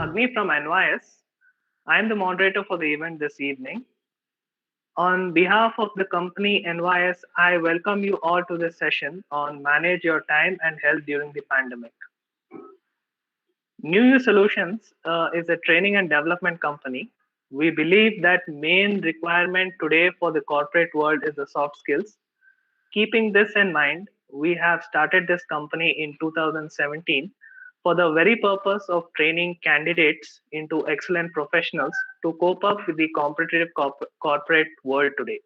Agni from NYS. I am the moderator for the event this evening. On behalf of the company NYS, I welcome you all to this session on manage your time and health during the pandemic. New You Solutions is a training and development company. We believe that main requirement today for the corporate world is the soft skills. Keeping this in mind, we have started this company in 2017 for the very purpose of training candidates into excellent professionals to cope up with the competitive corporate world today.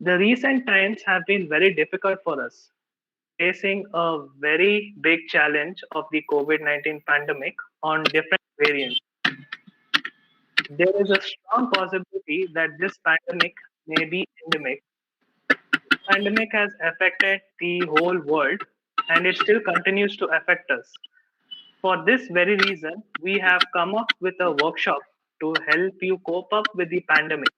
The recent times have been very difficult for us, facing a very big challenge of the COVID 19 pandemic on different variants. There is a strong possibility that this pandemic may be endemic. Pandemic has affected the whole world and it still continues to affect us. For this very reason, we have come up with a workshop to help you cope up with the pandemic.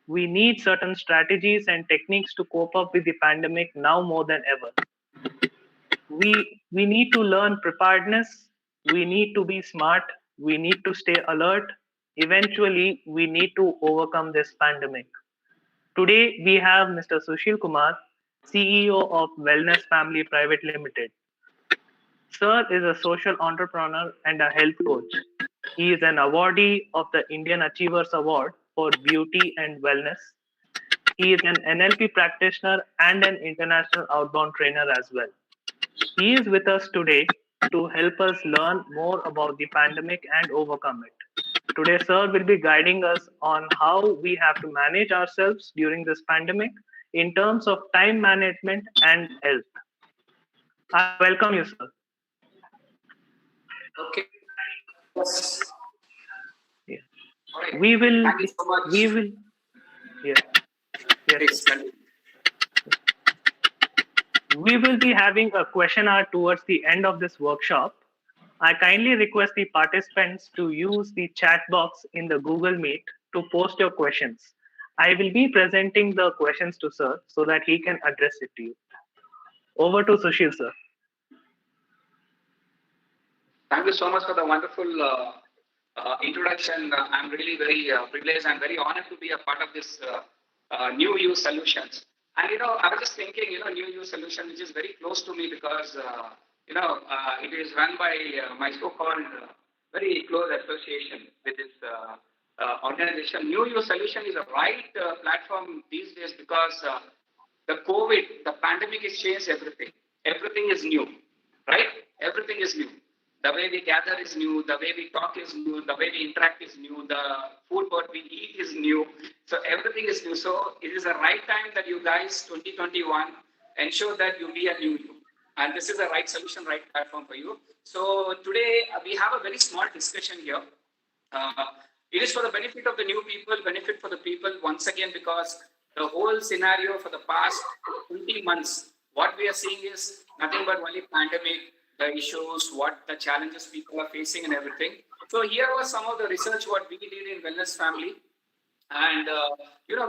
We need certain strategies and techniques to cope up with the pandemic now more than ever. We need to learn preparedness, we need to be smart, we need to stay alert. Eventually, we need to overcome this pandemic. Today, we have Mr. Sushil Kumar, CEO of Wellness Family Private Limited. Sir is a social entrepreneur and a health coach. He is an awardee of the Indian Achievers Award for Beauty and Wellness. He is an NLP practitioner and an international outbound trainer as well. He is with us today to help us learn more about the pandemic and overcome it. Today, sir will be guiding us on how we have to manage ourselves during this pandemic in terms of time management and health. I welcome you, sir. Okay. Yes. Yeah. All right. We will. Thank you so much. We will. Yeah. Yes. We will be having a question hour towards the end of this workshop. I kindly request the participants to use the chat box in the Google Meet to post your questions. I will be presenting the questions to sir so that he can address it to you. Over to Sushil, sir. Thank you so much for the wonderful introduction. I'm really very privileged and very honored to be a part of this New You Solutions. And I was just thinking, New You Solution, which is very close to me because it is run by my so-called very close association with this organization. New You Solution is a right platform these days because the COVID, the pandemic has changed everything. Everything is new, right? Everything is new. The way we gather is new, the way we talk is new, the way we interact is new, the food what we eat is new. So everything is new. So it is the right time that you guys, 2021, ensure that you be a new you. And this is the right solution, right platform for you. So today we have a very small discussion here. It is for the benefit of the new people, benefit for the people once again, because the whole scenario for the past 20 months, what we are seeing is nothing but only pandemic, the issues, what the challenges people are facing and everything. So here was some of the research what we did in Wellness Family. And,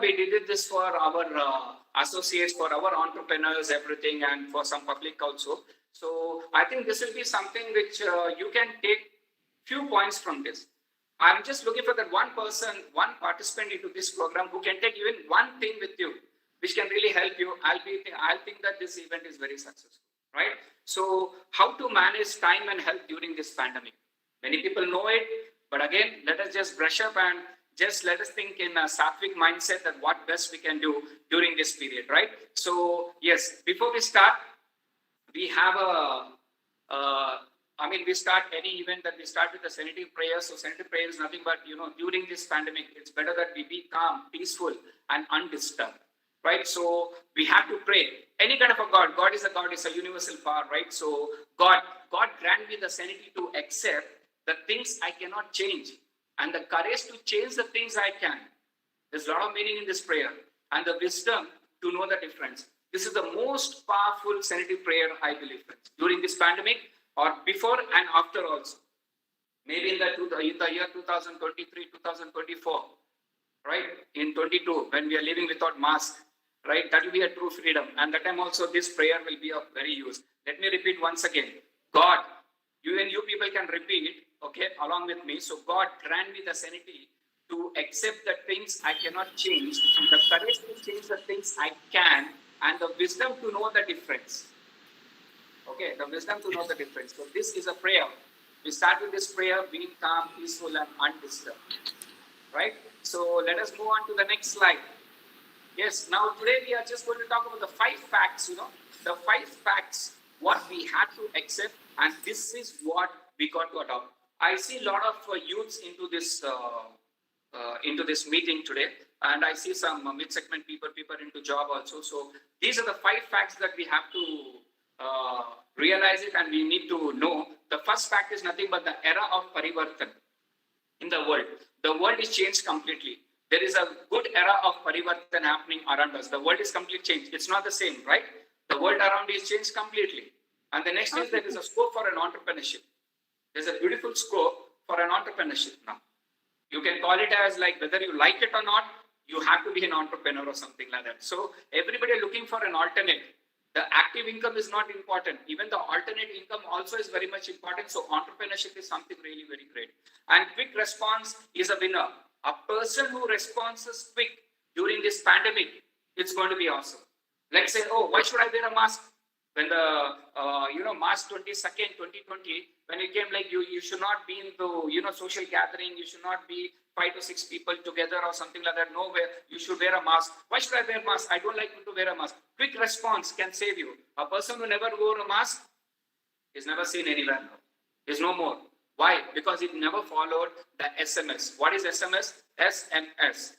we did this for our associates, for our entrepreneurs, everything, and for some public also. So I think this will be something which you can take few points from this. I'm just looking for that one person, one participant into this program who can take even one thing with you, which can really help you. I'll think that this event is very successful, right? So how to manage time and health during this pandemic? Many people know it, but again, let us just brush up and just let us think in a sattvic mindset that what best we can do during this period, right? So yes, before we start, we have we start any event that we start with a sedative prayer. So sedative prayer is nothing but, during this pandemic, it's better that we be calm, peaceful, and undisturbed, right? So we have to pray. Any kind of a God. God is a universal power, right? So God grant me the sanity to accept the things I cannot change and the courage to change the things I can. There's a lot of meaning in this prayer and the wisdom to know the difference. This is the most powerful sedative prayer, I believe, friends, during this pandemic or before and after also. Maybe in the year 2023, 2024, right? In 22, when we are living without mask, right? That will be a true freedom. And that time also this prayer will be of very use. Let me repeat once again. God, you and you people can repeat. okay, along with me. So God grant me the sanity to accept the things I cannot change, the courage to change the things I can, and the wisdom to know the difference. Okay, the wisdom to know the difference. So this is a prayer. We start with this prayer, being calm, peaceful, and undisturbed. Right? So let us move on to the next slide. Yes, now today we are just going to talk about the 5 facts, the 5 facts what we had to accept, and this is what we got to adopt. I see a lot of youths into this meeting today, and I see some mid-segment people into job also. So these are the 5 facts that we have to realize it, and we need to know. The first fact is nothing but the era of parivartan in the world. The world is changed completely. There is a good era of parivartan happening around us. The world is completely changed. It's not the same, right? The world around is changed completely. And the next is there is a scope for an entrepreneurship. There's a beautiful scope for an entrepreneurship now. You can call it as like whether you like it or not, you have to be an entrepreneur or something like that. So everybody looking for an alternate. The active income is not important. Even the alternate income also is very much important. So entrepreneurship is something really very great. And quick response is a winner. A person who responds quick during this pandemic, it's going to be awesome. Let's say, oh, why should I wear a mask? When the March 22nd, 2020, when it came like you should not be into social gathering, you should not be 5 to 6 people together or something like that. Nowhere you should wear a mask. Why should I wear a mask? I don't like to wear a mask. Quick response can save you. A person who never wore a mask is never seen anywhere now. Is no more. Why? Because it never followed the SMS. What is SMS? SMS.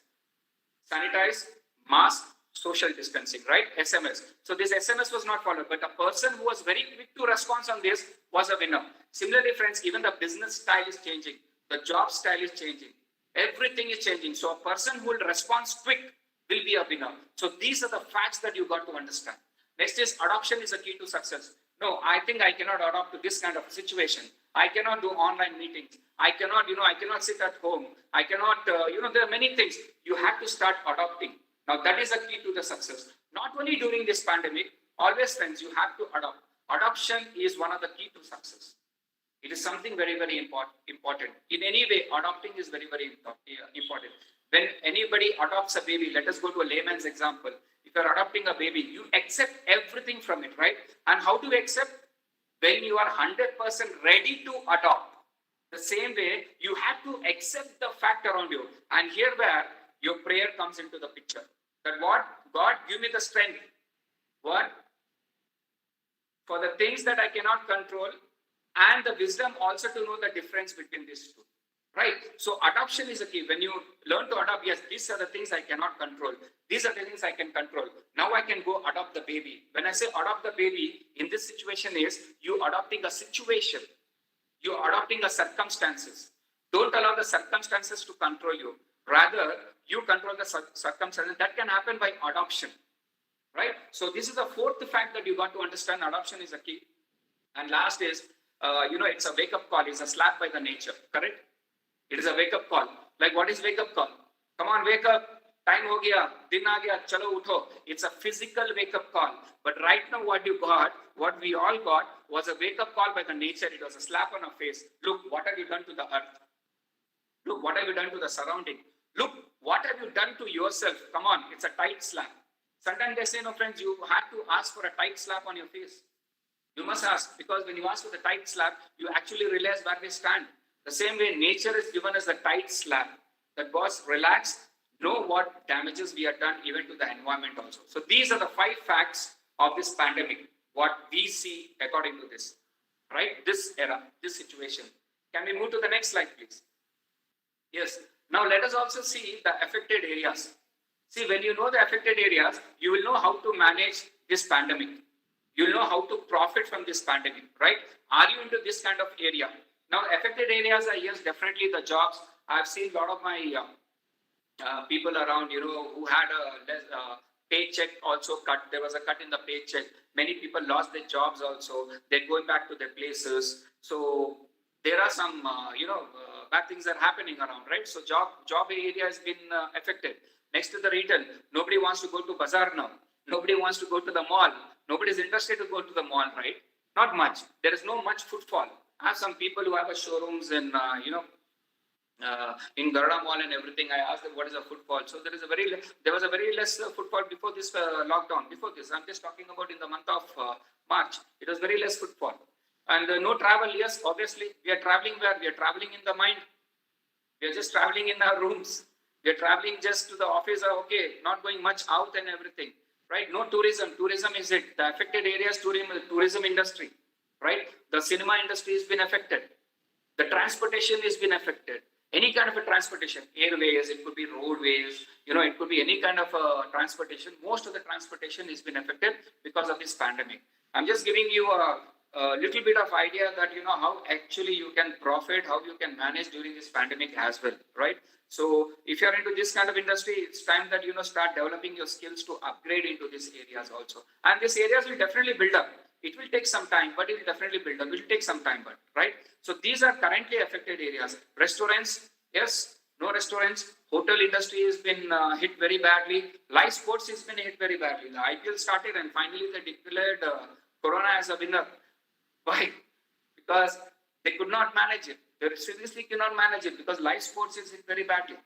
Sanitize, mask, social distancing, right? SMS. So this SMS was not followed, but a person who was very quick to respond on this was a winner. Similarly, friends, even the business style is changing. The job style is changing. Everything is changing. So a person who will respond quick will be a winner. So these are the facts that you got to understand. Next is adoption is a key to success. No, I think I cannot adopt to this kind of situation. I cannot do online meetings. I cannot sit at home. I cannot, there are many things. You have to start adopting. Now that is a key to the success. Not only during this pandemic, always friends, you have to adopt. Adoption is one of the key to success. It is something very, very important. In any way, adopting is very, very important. When anybody adopts a baby, let us go to a layman's example. If you're adopting a baby, you accept everything from it, right? And how do you accept? When you are 100% ready to adopt. The same way, you have to accept the fact around you. And here where your prayer comes into the picture. That what? God, give me the strength. What? For the things that I cannot control, and the wisdom also to know the difference between these two. Right? So adoption is a key. When you learn to adopt, yes, these are the things I cannot control. These are the things I can control. Now I can go adopt the baby. When I say adopt the baby, in this situation is you adopting a situation. You adopting the circumstances. Don't allow the circumstances to control you. Rather, you control the circumstances. That can happen by adoption. Right? So this is the 4th fact that you got to understand. Adoption is a key. And last is, it's a wake-up call. It's a slap by the nature. Correct? It is a wake-up call. Like what is wake-up call? Come on, wake up. Time ho gaya. Din aa gaya. Chalo utho. It's a physical wake-up call. But right now what we all got was a wake-up call by the nature. It was a slap on our face. Look, what have you done to the earth? Look, what have you done to the surrounding? Look, what have you done to yourself? Come on, it's a tight slap. Sometimes they say, no friends, you have to ask for a tight slap on your face. You must ask, because when you ask for the tight slap, you actually realize where they stand. The same way nature is given us a tight slap. That boss, relax, know what damages we have done even to the environment also. So these are the 5 facts of this pandemic, what we see according to this, right? This era, this situation. Can we move to the next slide, please? Yes. Now let us also see the affected areas. See, when you know the affected areas, you will know how to manage this pandemic. You'll know how to profit from this pandemic, right? Are you into this kind of area? Now, affected areas are, yes, definitely the jobs. I've seen a lot of my people around, who had a paycheck also cut. There was a cut in the paycheck. Many people lost their jobs also. They're going back to their places. So there are some, bad things are happening around, right? So job area has been affected. Next to the retail, nobody wants to go to bazaar now. Nobody wants to go to the mall. Nobody is interested to go to the mall, right? Not much. There is no much footfall. I have some people who have a showrooms in Garuda Mall and everything. I asked them what is a footfall. So there was a very less footfall before this lockdown. Before this, I'm just talking about in the month of March. It was very less footfall. And no travel. Yes, obviously we are traveling where we are traveling in the mind. We are just traveling in our rooms. We are traveling just to the office. Okay, not going much out and everything. Right? No tourism. Tourism is it. The affected areas, tourism industry. Right? The cinema industry has been affected. The transportation has been affected. Any kind of a transportation, airways, it could be roadways, it could be any kind of a transportation. Most of the transportation has been affected because of this pandemic. I'm just giving you a little bit of idea that, how actually you can profit, how you can manage during this pandemic as well, right? So if you're into this kind of industry, it's time that, start developing your skills to upgrade into these areas also. And these areas will definitely build up. It will take some time, but it will definitely build up. It will take some time, but right? So these are currently affected areas. Restaurants, yes, no restaurants. Hotel industry has been hit very badly. Live sports has been hit very badly. The IPL started and finally they declared Corona as a winner. Why? Because they could not manage it. They seriously cannot manage it because live sports is hit very badly.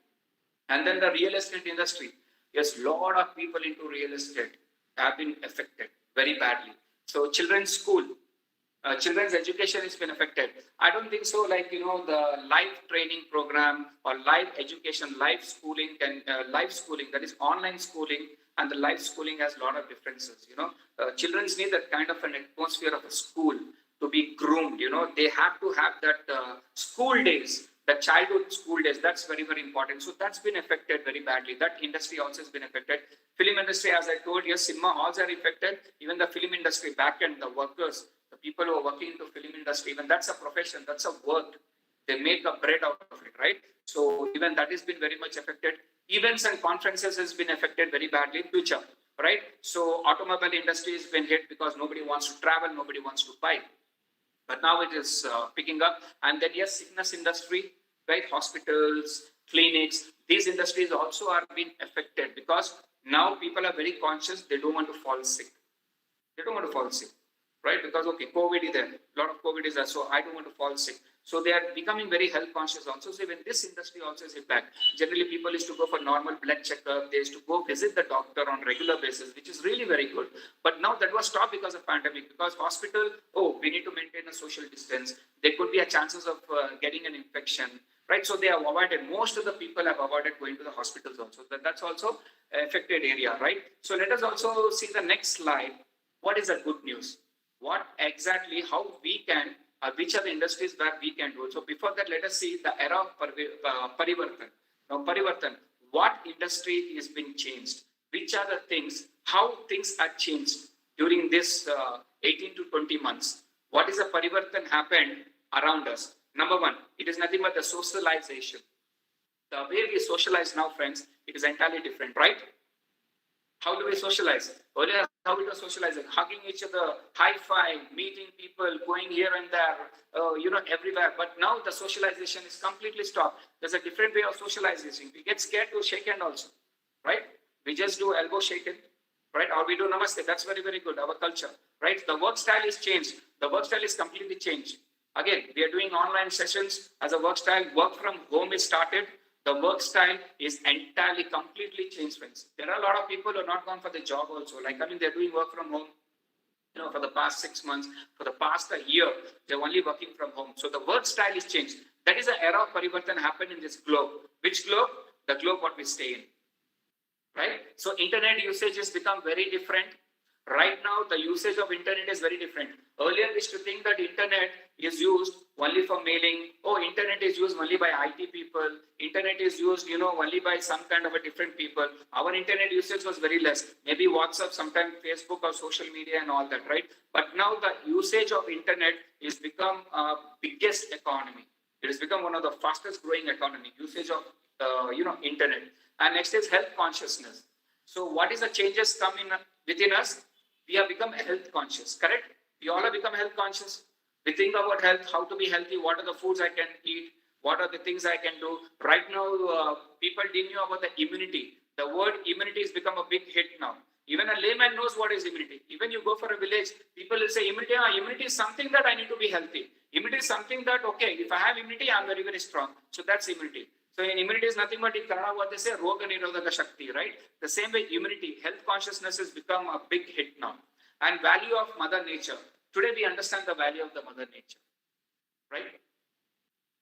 And then the real estate industry. Yes, lot of people into real estate have been affected very badly. So children's school, children's education has been affected. I don't think so. The live training program or live education, live schooling, that is online schooling, and the live schooling has a lot of differences. Children need that kind of an atmosphere of a school to be groomed. They have to have that school days. The childhood school days, that's very, very important. So that's been affected very badly. That industry also has been affected. Film industry, as I told you, cinema halls are affected. Even the film industry back end, the workers, the people who are working into film industry, even that's a profession, that's a work. They make a bread out of it, right? So even that has been very much affected. Events and conferences has been affected very badly. Future, right? So automobile industry has been hit because nobody wants to travel, nobody wants to buy. But now it is picking up. And then yes, sickness industry, right? Hospitals, clinics, these industries also are being affected because now people are very conscious. They don't want to fall sick. They don't want to fall sick, right? Because, okay, COVID is there. A lot of COVID is there. So I don't want to fall sick. So they are becoming very health conscious also. So even this industry also is hit back. Generally, people used to go for normal blood checkup. They used to go visit the doctor on regular basis, which is really very good. But now that was stopped because of pandemic. Because hospital, we need to maintain a social distance. There could be a chances of getting an infection, right? So they have avoided. Most of the people have avoided going to the hospitals also. That's also affected area, right? So let us also see the next slide. What is the good news? What exactly, how we can, which are the industries where we can do it. So before that, let us see the era of Parivartan. Now, Parivartan, what industry is being changed? Which are the things, how things are changed during this 18 to 20 months? What is the Parivartan happened around us? Number one, it is nothing but the socialization. The way we socialize now, friends, it is entirely different, right? How do we socialize? Earlier, how we were socializing, hugging each other, high five, meeting people, going here and there, everywhere. But now the socialization is completely stopped. There's a different way of socializing. We get scared to shake hand also, right? We just do elbow shaking, right? Or we do namaste. That's very, very good. Our culture, right? The work style is changed. The work style is completely changed. Again, we are doing online sessions as a work style. Work from home is started. The work style is entirely, completely changed, friends. There are a lot of people who are not gone for the job also. They're doing work from home, for the past 6 months, for the past a year, they're only working from home. So the work style is changed. That is the era of Parivartan happened in this globe. Which globe? The globe what we stay in, right? So internet usage has become very different. Right now, the usage of internet is very different. Earlier, we used to think that internet is used only for mailing. Internet is used only by IT people. Internet is used, only by some kind of a different people. Our internet usage was very less. Maybe WhatsApp, sometimes Facebook or social media and all that, right? But now the usage of internet is become biggest economy. It has become one of the fastest growing economy, usage of, internet. And next is health consciousness. So what is the changes come in within us? We have become health conscious, correct? We all have become health conscious. We think about health, how to be healthy, what are the foods I can eat, what are the things I can do. Right now, people didn't know about the immunity. The word immunity has become a big hit now. Even a layman knows what is immunity. Even you go for a village, people will say immunity is something that I need to be healthy. Immunity Immunity is something that, okay, if I have immunity, I'm very, very strong. So that's immunity. So in immunity is nothing but in Kannada what they say, Roga Nirodhaka Shakti, right? The same way immunity, health consciousness has become a big hit now. And value of Mother Nature. Today we understand the value of the Mother Nature, right?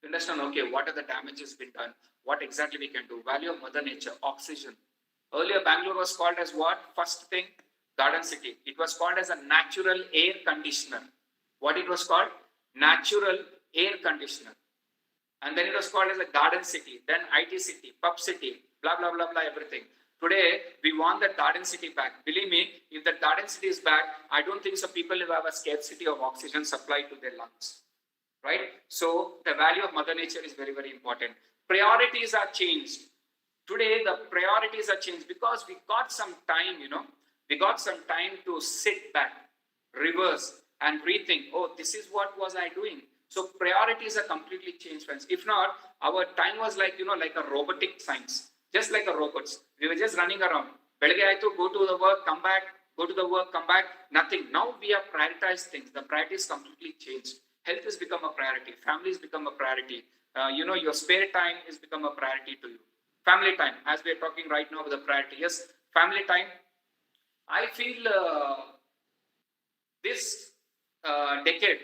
We understand, okay, what are the damages been done? What exactly we can do? Value of Mother Nature, oxygen. Earlier Bangalore was called as what? First thing, Garden City. It was called as a natural air conditioner. What it was called? Natural air conditioner. And then it was called as a garden city, then IT city, pub city, blah, blah, blah, blah, everything. Today, we want that garden city back. Believe me, if that garden city is back, I don't think so people will have a scarcity of oxygen supply to their lungs, right? So the value of Mother Nature is very, very important. Priorities are changed. Today, the priorities are changed because we got some time, we got some time to sit back, reverse, and rethink, oh, this is what was I doing? So priorities are completely changed, friends. If not, our time was like, like a robotic science, just like a robots. We were just running around. Go to the work, come back, go to the work, come back, nothing. Now we have prioritized things. The priorities completely changed. Health has become a priority. Family has become a priority. Your spare time has become a priority to you. Family time, as we are talking right now, with the priority. Yes, family time. I feel this decade,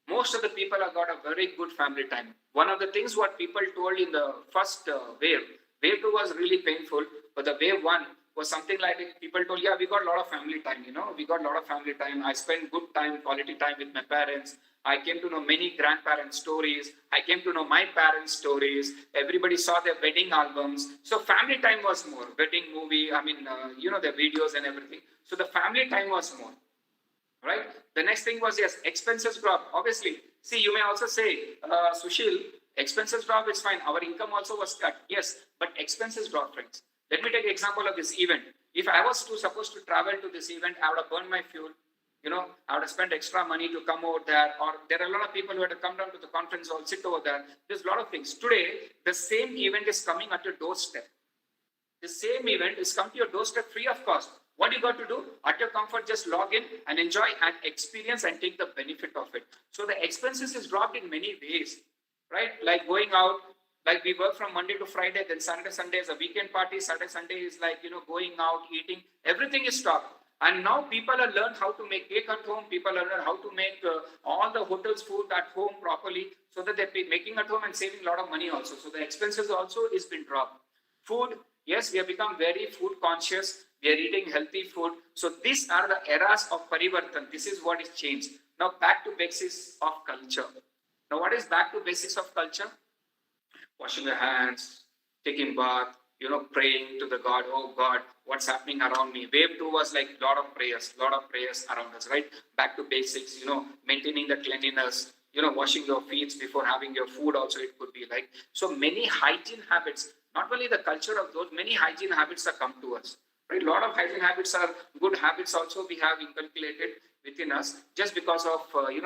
most of the people have got a very good family time. One of the things what people told in the first wave 2 was really painful, but the wave 1 was something like people told, yeah, we got a lot of family time, we got a lot of family time. I spent good time, quality time with my parents. I came to know many grandparents' stories. I came to know my parents' stories. Everybody saw their wedding albums. So family time was more. Wedding movie, the videos and everything. So the family time was more. Right? The next thing was, yes, expenses drop. Obviously, see, you may also say, Sushil, expenses drop, it's fine. Our income also was cut. Yes, but expenses drop, friends. Let me take an example of this event. If I was supposed to travel to this event, I would have burned my fuel. I would have spent extra money to come over there. Or there are a lot of people who had to come down to the conference hall, sit over there. There's a lot of things. Today, the same event is coming at your doorstep. The same event is come to your doorstep free of cost. What you got to do? At your comfort, just log in and enjoy and experience and take the benefit of it. So the expenses is dropped in many ways, right? Like going out, like we work from Monday to Friday, then Saturday, Sunday is a weekend party. Saturday, Sunday is like, going out, eating, everything is stopped. And now people have learned how to make cake at home. People have learned how to make all the hotels food at home properly, so that they're making at home and saving a lot of money also. So the expenses also is been dropped. Food, yes, we have become very food conscious. We are eating healthy food. So these are the eras of parivartan. This is what is changed. Now back to basics of culture. Now what is back to basics of culture? Washing your hands, taking bath, praying to the God. Oh God, what's happening around me? Wave 2 was like lot of prayers around us, right? Back to basics, maintaining the cleanliness, washing your feet before having your food also, it could be like. So many hygiene habits, not only the culture of those, many hygiene habits have come to us. Right? A lot of hygiene habits are good habits also we have inculcated within us just because of,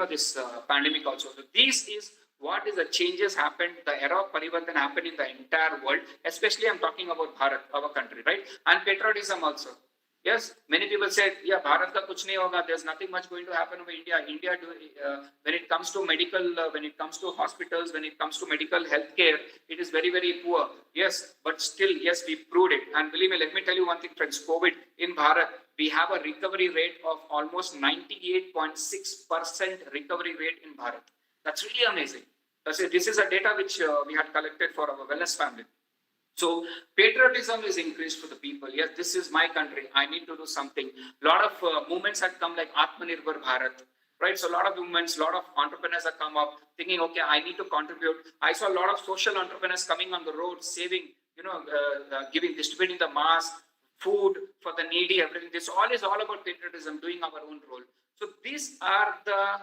this pandemic also. So this is what is the changes happened, the era of parivartan happened in the entire world, especially I'm talking about Bharat, our country, right? And patriotism also. Yes, many people said, yeah, Bharat ka kuch nahi hoga, there's nothing much going to happen over India. When it comes to medical, when it comes to hospitals, when it comes to medical health care, it is very, very poor. Yes, but still, yes, we proved it. And believe me, let me tell you one thing, friends, COVID in Bharat, we have a recovery rate of almost 98.6% recovery rate in Bharat. That's really amazing. This is a data which we had collected for our wellness family. So patriotism is increased for the people. Yes, this is my country. I need to do something. A lot of movements have come like Atmanirbhar Bharat, right? So a lot of movements, a lot of entrepreneurs have come up thinking, okay, I need to contribute. I saw a lot of social entrepreneurs coming on the road, saving, distributing the mask, food for the needy, everything. This all is all about patriotism, doing our own role. So these are the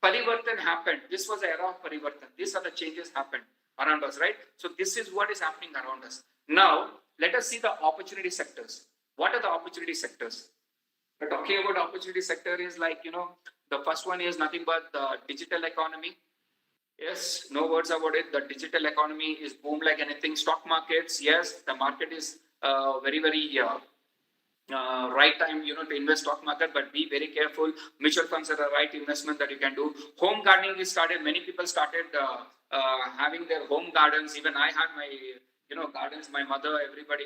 parivartan happened. This was the era of parivartan. These are the changes happened around us, right? So this is what is happening around us. Now, let us see the opportunity sectors. What are the opportunity sectors? We're talking about opportunity sector is like, the first one is nothing but the digital economy. Yes, no words about it. The digital economy is boom like anything. Stock markets, yes, the market is very, very right time, to invest stock market, but be very careful. Mutual funds are the right investment that you can do. Home gardening is started. Many people started having their home gardens. Even I had my, gardens. My mother, everybody,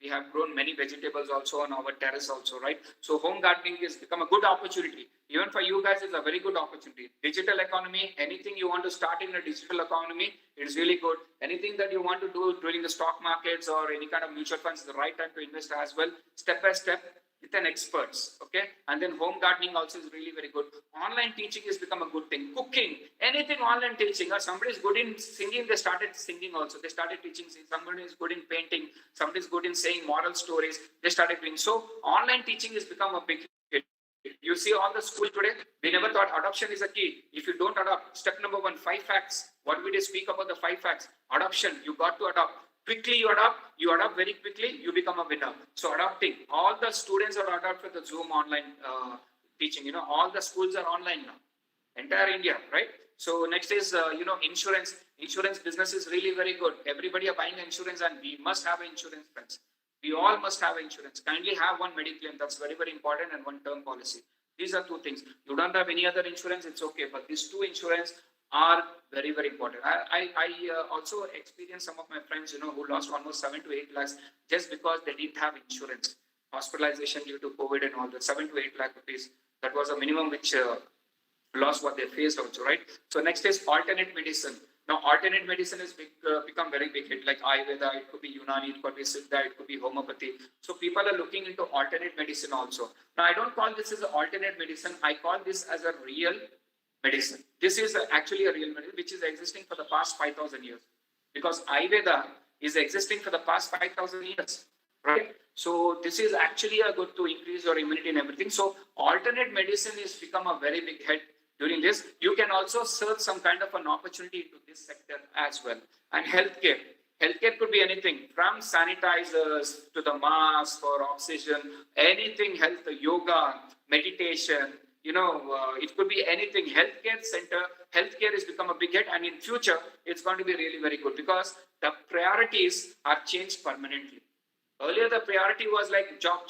we have grown many vegetables also on our terrace also, right? So home gardening has become a good opportunity. Even for you guys, it's a very good opportunity. Digital economy, anything you want to start in a digital economy, it's really good. Anything that you want to do during the stock markets or any kind of mutual funds is the right time to invest as well, step by step with an experts, okay? And then home gardening also is really very good. Online teaching has become a good thing. Cooking, anything online teaching. Or somebody is good in singing, they started singing also. They started teaching. Somebody is good in painting. Somebody is good in saying moral stories. They started doing. So online teaching has become a big hit. You see all the school today, we never thought adoption is a key. If you don't adopt, step number 1, 5 facts. What we did speak about the 5 facts. Adoption, you got to adopt. Quickly you adopt very quickly, you become a winner. So adopting, all the students are adopted for the Zoom online teaching. All the schools are online now. Entire India, right? So next is, insurance. Insurance business is really very good. Everybody are buying insurance and we must have insurance, friends. We all must have insurance. Kindly have one Mediclaim. That's very, very important, and one term policy. These are 2 things. You don't have any other insurance, it's okay. But these 2 insurance are very, very important. I also experienced some of my friends, who lost almost 7 to 8 lakhs just because they didn't have insurance. Hospitalization due to COVID and all that, 7 to 8 lakh rupees. That was a minimum which lost what they faced also, right? So next is alternate medicine. Now, alternate medicine has become very big hit, like Ayurveda, it could be Unani, it could be Siddha, it could be homeopathy. So people are looking into alternate medicine also. Now, I don't call this as an alternate medicine. I call this as a real medicine. This is actually a real medicine which is existing for the past 5,000 years. Because Ayurveda is existing for the past 5,000 years, right? So this is actually a good to increase your immunity and everything. So alternate medicine has become a very big hit during this. You can also search some kind of an opportunity to this sector as well. And healthcare. Healthcare could be anything from sanitizers to the mask for oxygen, anything health, yoga, meditation, it could be anything. Healthcare center, healthcare has become a big hit, and in future, it's going to be really very good because the priorities are changed permanently. Earlier, the priority was like job,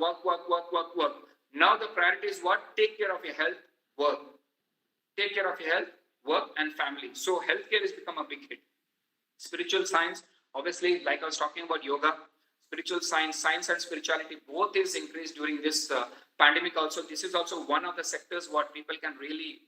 work. Now the priority is what? Take care of your health, work. Take care of your health, work, and family. So healthcare has become a big hit. Spiritual science, obviously, like I was talking about yoga, spiritual science and spirituality, both is increased during this pandemic also. This is also one of the sectors what people can really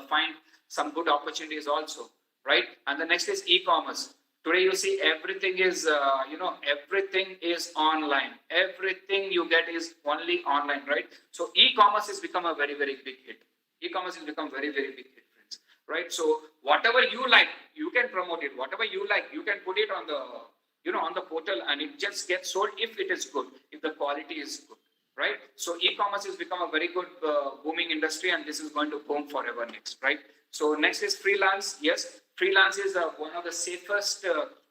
find some good opportunities also, right? And the next is e-commerce. Today you see everything is, everything is online. Everything you get is only online, right? So e-commerce has become a very, very big hit. E-commerce has become very, very big hit, friends, right? So whatever you like, you can promote it. Whatever you like, you can put it on the, on the portal, and it just gets sold if it is good, if the quality is good, right? So e-commerce has become a very good booming industry, and this is going to boom forever next, right? So next is freelance. Yes, freelance is one of the safest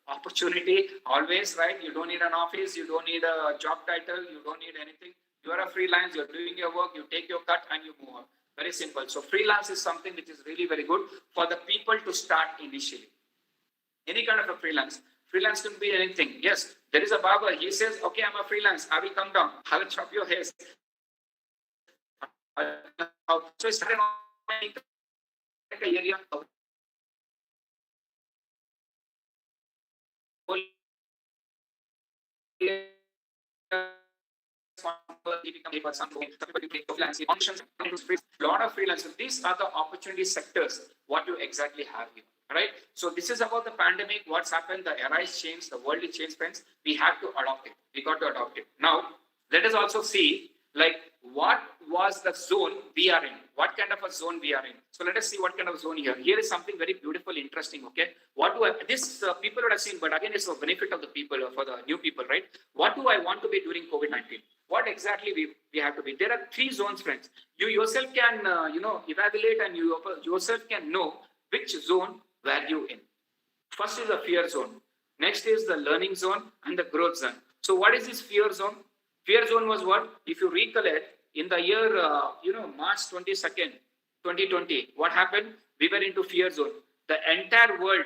opportunity always, right? You don't need an office, you don't need a job title, you don't need anything. You are a freelance, you're doing your work, you take your cut and you move on. Very simple. So freelance is something which is really very good for the people to start initially. Any kind of a freelance. Freelance can be anything. Yes, there is a barber. He says, okay, I'm a freelance. I will come down. I will chop your hairs. So it's started an area of lot of freelancers. These are the opportunity sectors what you exactly have here, right? So this is about the pandemic. What's happened? The era is changed. The world is changed, friends. We have to adopt it. We got to adopt it. Now, let us also see like what was the zone we are in. What kind of a zone we are in. So let us see what kind of zone here. Here is something very beautiful, interesting. Okay, what do I? This people would have seen, but again, it's for benefit of the people, for the new people, right? What do I want to be during COVID-19? What exactly we have to be? There are 3 zones, friends. You yourself can evaluate, and you yourself can know which zone were you in. First is the fear zone. Next is the learning zone and the growth zone. So what is this fear zone? Fear zone was what? If you recollect, in the year, March 22nd, 2020, what happened? We were into fear zone. The entire world,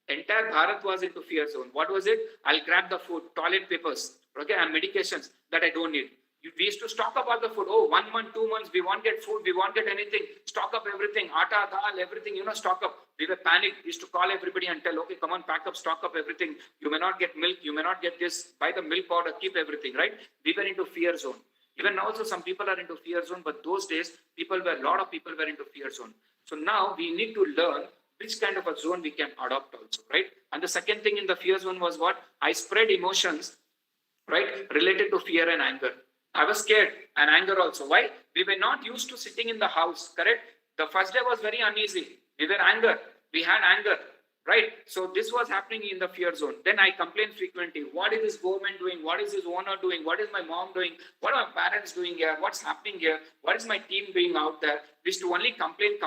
entire Bharat was into fear zone. What was it? I'll grab the food, toilet papers, Okay, and medications that I don't need. We used to stock up all the food. Oh, 1 month, 2 months, we won't get food, we won't get anything. Stock up everything, atta, dal, everything, stock up. We were panicked. We used to call everybody and tell, okay, come on, pack up, stock up everything. You may not get milk, you may not get this. Buy the milk powder, keep everything, right? We were into fear zone. Even now, also some people are into fear zone, but those days, a lot of people were into fear zone. So now we need to learn which kind of a zone we can adopt also, right? And the second thing in the fear zone was what? I spread emotions, right, related to fear and anger. I was scared and anger also. Why? We were not used to sitting in the house, correct? The first day was very uneasy. We were anger. We had anger, right? So this was happening in the fear zone. Then I complained frequently. What is this government doing? What is this owner doing? What is my mom doing? What are my parents doing here? What's happening here? What is my team doing out there? We used to only complain,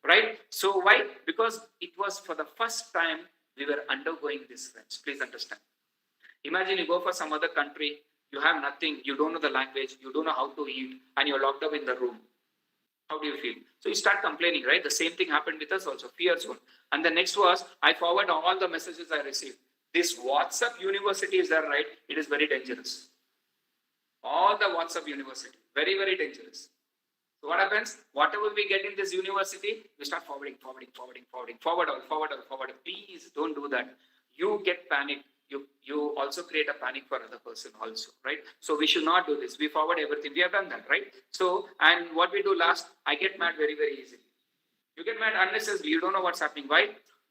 right? So why? Because it was for the first time we were undergoing this, friends. Please understand. Imagine you go for some other country, you have nothing, you don't know the language, you don't know how to eat, and you're locked up in the room. How do you feel? So you start complaining, right? The same thing happened with us also, fear zone. And the next was, I forward all the messages I received. This WhatsApp university is there, right? It is very dangerous. All the WhatsApp university, very, very dangerous. So what happens? Whatever we get in this university, we start forwarding. Forward all. Please don't do that. You get panicked. You also create a panic for other person also, right? So we should not do this. We forward everything. We have done that, right? So, and what we do last, I get mad very, very easily. You get mad unnecessarily. You don't know what's happening. Why?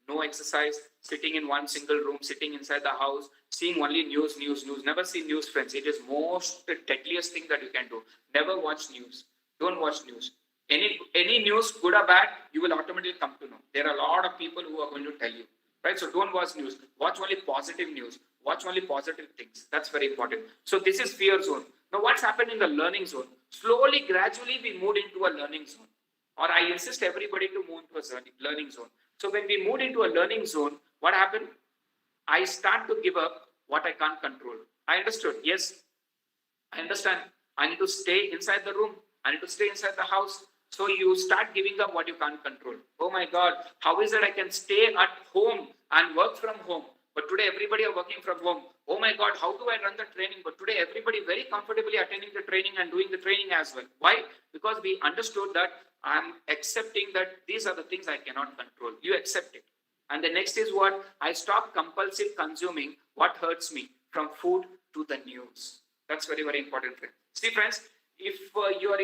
No exercise, sitting in one single room, sitting inside the house, seeing only news. Never see news, friends. It is most the deadliest thing that you can do. Never watch news. Don't watch news. Any news, good or bad, you will automatically come to know. There are a lot of people who are going to tell you. Right? So don't watch news. Watch only positive news. Watch only positive things. That's very important. So this is fear zone. Now what's happened in the learning zone? Slowly, gradually, we moved into a learning zone. Or I insist everybody to move into a learning zone. So when we moved into a learning zone, what happened? I start to give up what I can't control. I understood. Yes, I understand. I need to stay inside the room. I need to stay inside the house. So you start giving up what you can't control. Oh my God, how is it I can stay at home and work from home? But today everybody are working from home. Oh my God, how do I run the training? But today everybody very comfortably attending the training and doing the training as well. Why? Because we understood that I'm accepting that these are the things I cannot control. You accept it. And the next is what? I stop compulsive consuming what hurts me, from food to the news. That's very, very important. See, friends, if you're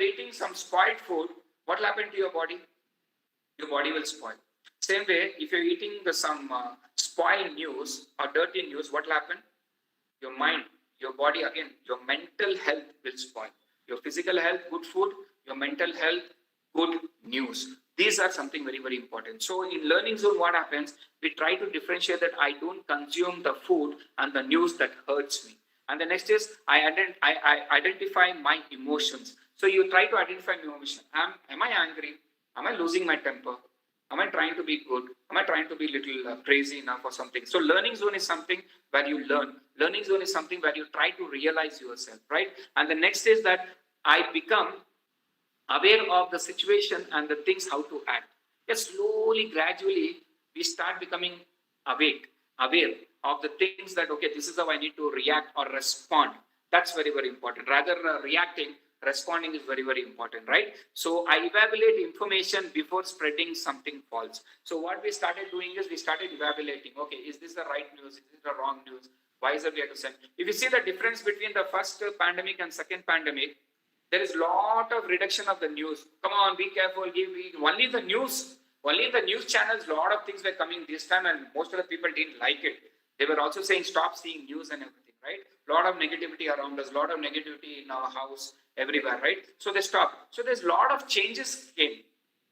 eating some spoiled food, what will happen to your body? Your body will spoil. Same way, if you're eating some spoiled news or dirty news, what will happen? Your mind, your body, again, your mental health will spoil. Your physical health, good food. Your mental health, good news. These are something very, very important. So in learning zone, what happens? We try to differentiate that I don't consume the food and the news that hurts me. And the next is I identify my emotions. So you try to identify my emotion. Am I angry? Am I losing my temper? Am I trying to be good? Am I trying to be little crazy enough or something? So learning zone is something where you learn. Learning zone is something where you try to realize yourself, right? And the next is that I become aware of the situation and the things how to act. Yes, slowly, gradually, we start becoming aware of the things that, okay, this is how I need to react or respond. That's very, very important. Rather reacting, responding is very, very important, right? So I evaluate information before spreading something false. So what we started doing is we started evaluating, okay, is this the right news? Is this the wrong news? Why is it we have to send? If you see the difference between the first pandemic and second pandemic, there is a lot of reduction of the news. Come on, be careful. Only the news channels, a lot of things were coming this time, and most of the people didn't like it. They were also saying, stop seeing news and everything, right? A lot of negativity around us, a lot of negativity in our house, everywhere, right? So they stopped. So there's a lot of changes came.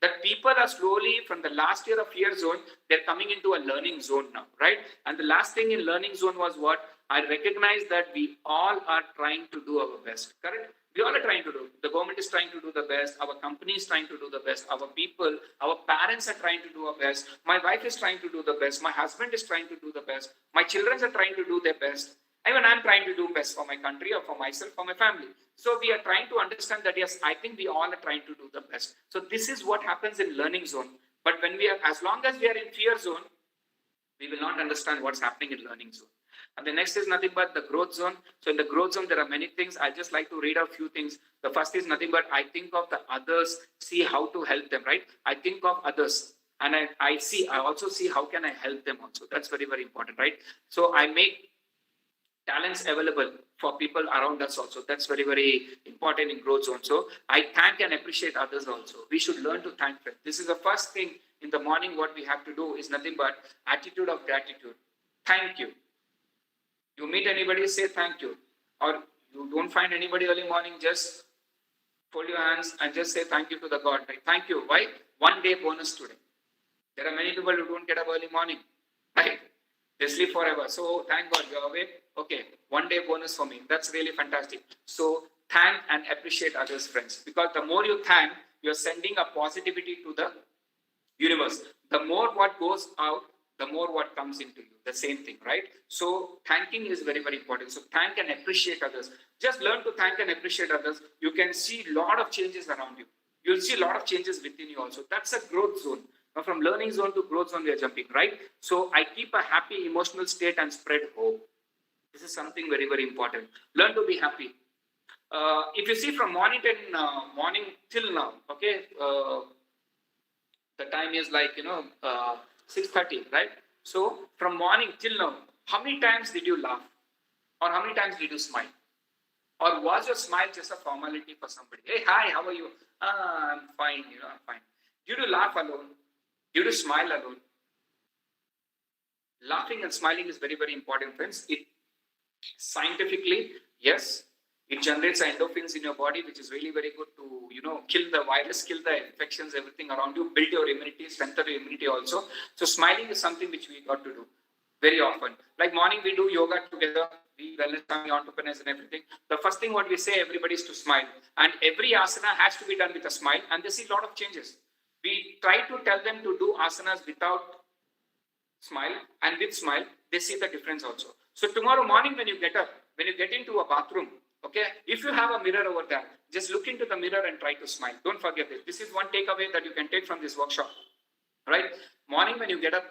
That people are slowly, from the last year of fear zone, they're coming into a learning zone now, right? And the last thing in learning zone was what? I recognize that we all are trying to do our best, correct? We all are trying to do. The government is trying to do the best. Our company is trying to do the best. Our people, our parents are trying to do our best. My wife is trying to do the best. My husband is trying to do the best. My children are trying to do their best. Even I'm trying to do best for my country or for myself, for my family. So we are trying to understand that, yes, I think we all are trying to do the best. So this is what happens in learning zone. But when we are, as long as we are in fear zone, we will not understand what's happening in learning zone. And the next is nothing but the growth zone. So in the growth zone, there are many things. I just like to read a few things. The first is nothing but I think of the others, see how to help them, right? I think of others and I also see how can I help them also. That's very, very important, right? So I make talents available for people around us also. That's very, very important in growth zone. So I thank and appreciate others also. We should learn to thank them. This is the first thing in the morning. What we have to do is nothing but attitude of gratitude. Thank you. You meet anybody, say thank you. Or you don't find anybody early morning, just fold your hands and just say thank you to the God. Right? Thank you. Why? One day bonus today. There are many people who don't get up early morning. Right? They sleep forever. So thank God you're awake. Okay, one day bonus for me. That's really fantastic. So thank and appreciate others, friends. Because the more you thank, you're sending a positivity to the universe. The more what goes out, the more what comes into you. The same thing, right? So thanking is very, very important. So thank and appreciate others. Just learn to thank and appreciate others. You can see a lot of changes around you. You'll see a lot of changes within you also. That's a growth zone. Now from learning zone to growth zone, we are jumping, right? So I keep a happy emotional state and spread hope. This is something very, very important. Learn to be happy. If you see from morning till now, okay, the time is like 6:30, right? So from morning till now, how many times did you laugh, or how many times did you smile, or was your smile just a formality for somebody? Hey, hi, how are you? I'm fine. I'm fine. Did you laugh alone? Did you smile alone? Laughing and smiling is very, very important, friends. It scientifically, yes, it generates endorphins in your body, which is really very good to kill the virus, kill the infections, everything around you, build your immunity, strengthen your immunity also. So smiling is something which we got to do very often. Like morning we do yoga together, we wellness family entrepreneurs and everything. The first thing what we say everybody is to smile, and every asana has to be done with a smile, and they see a lot of changes. We try to tell them to do asanas without smile, and with smile they see the difference also. So tomorrow morning when you get up, when you get into a bathroom, okay, if you have a mirror over there, just look into the mirror and try to smile. Don't forget this. This is one takeaway that you can take from this workshop, right? Morning when you get up,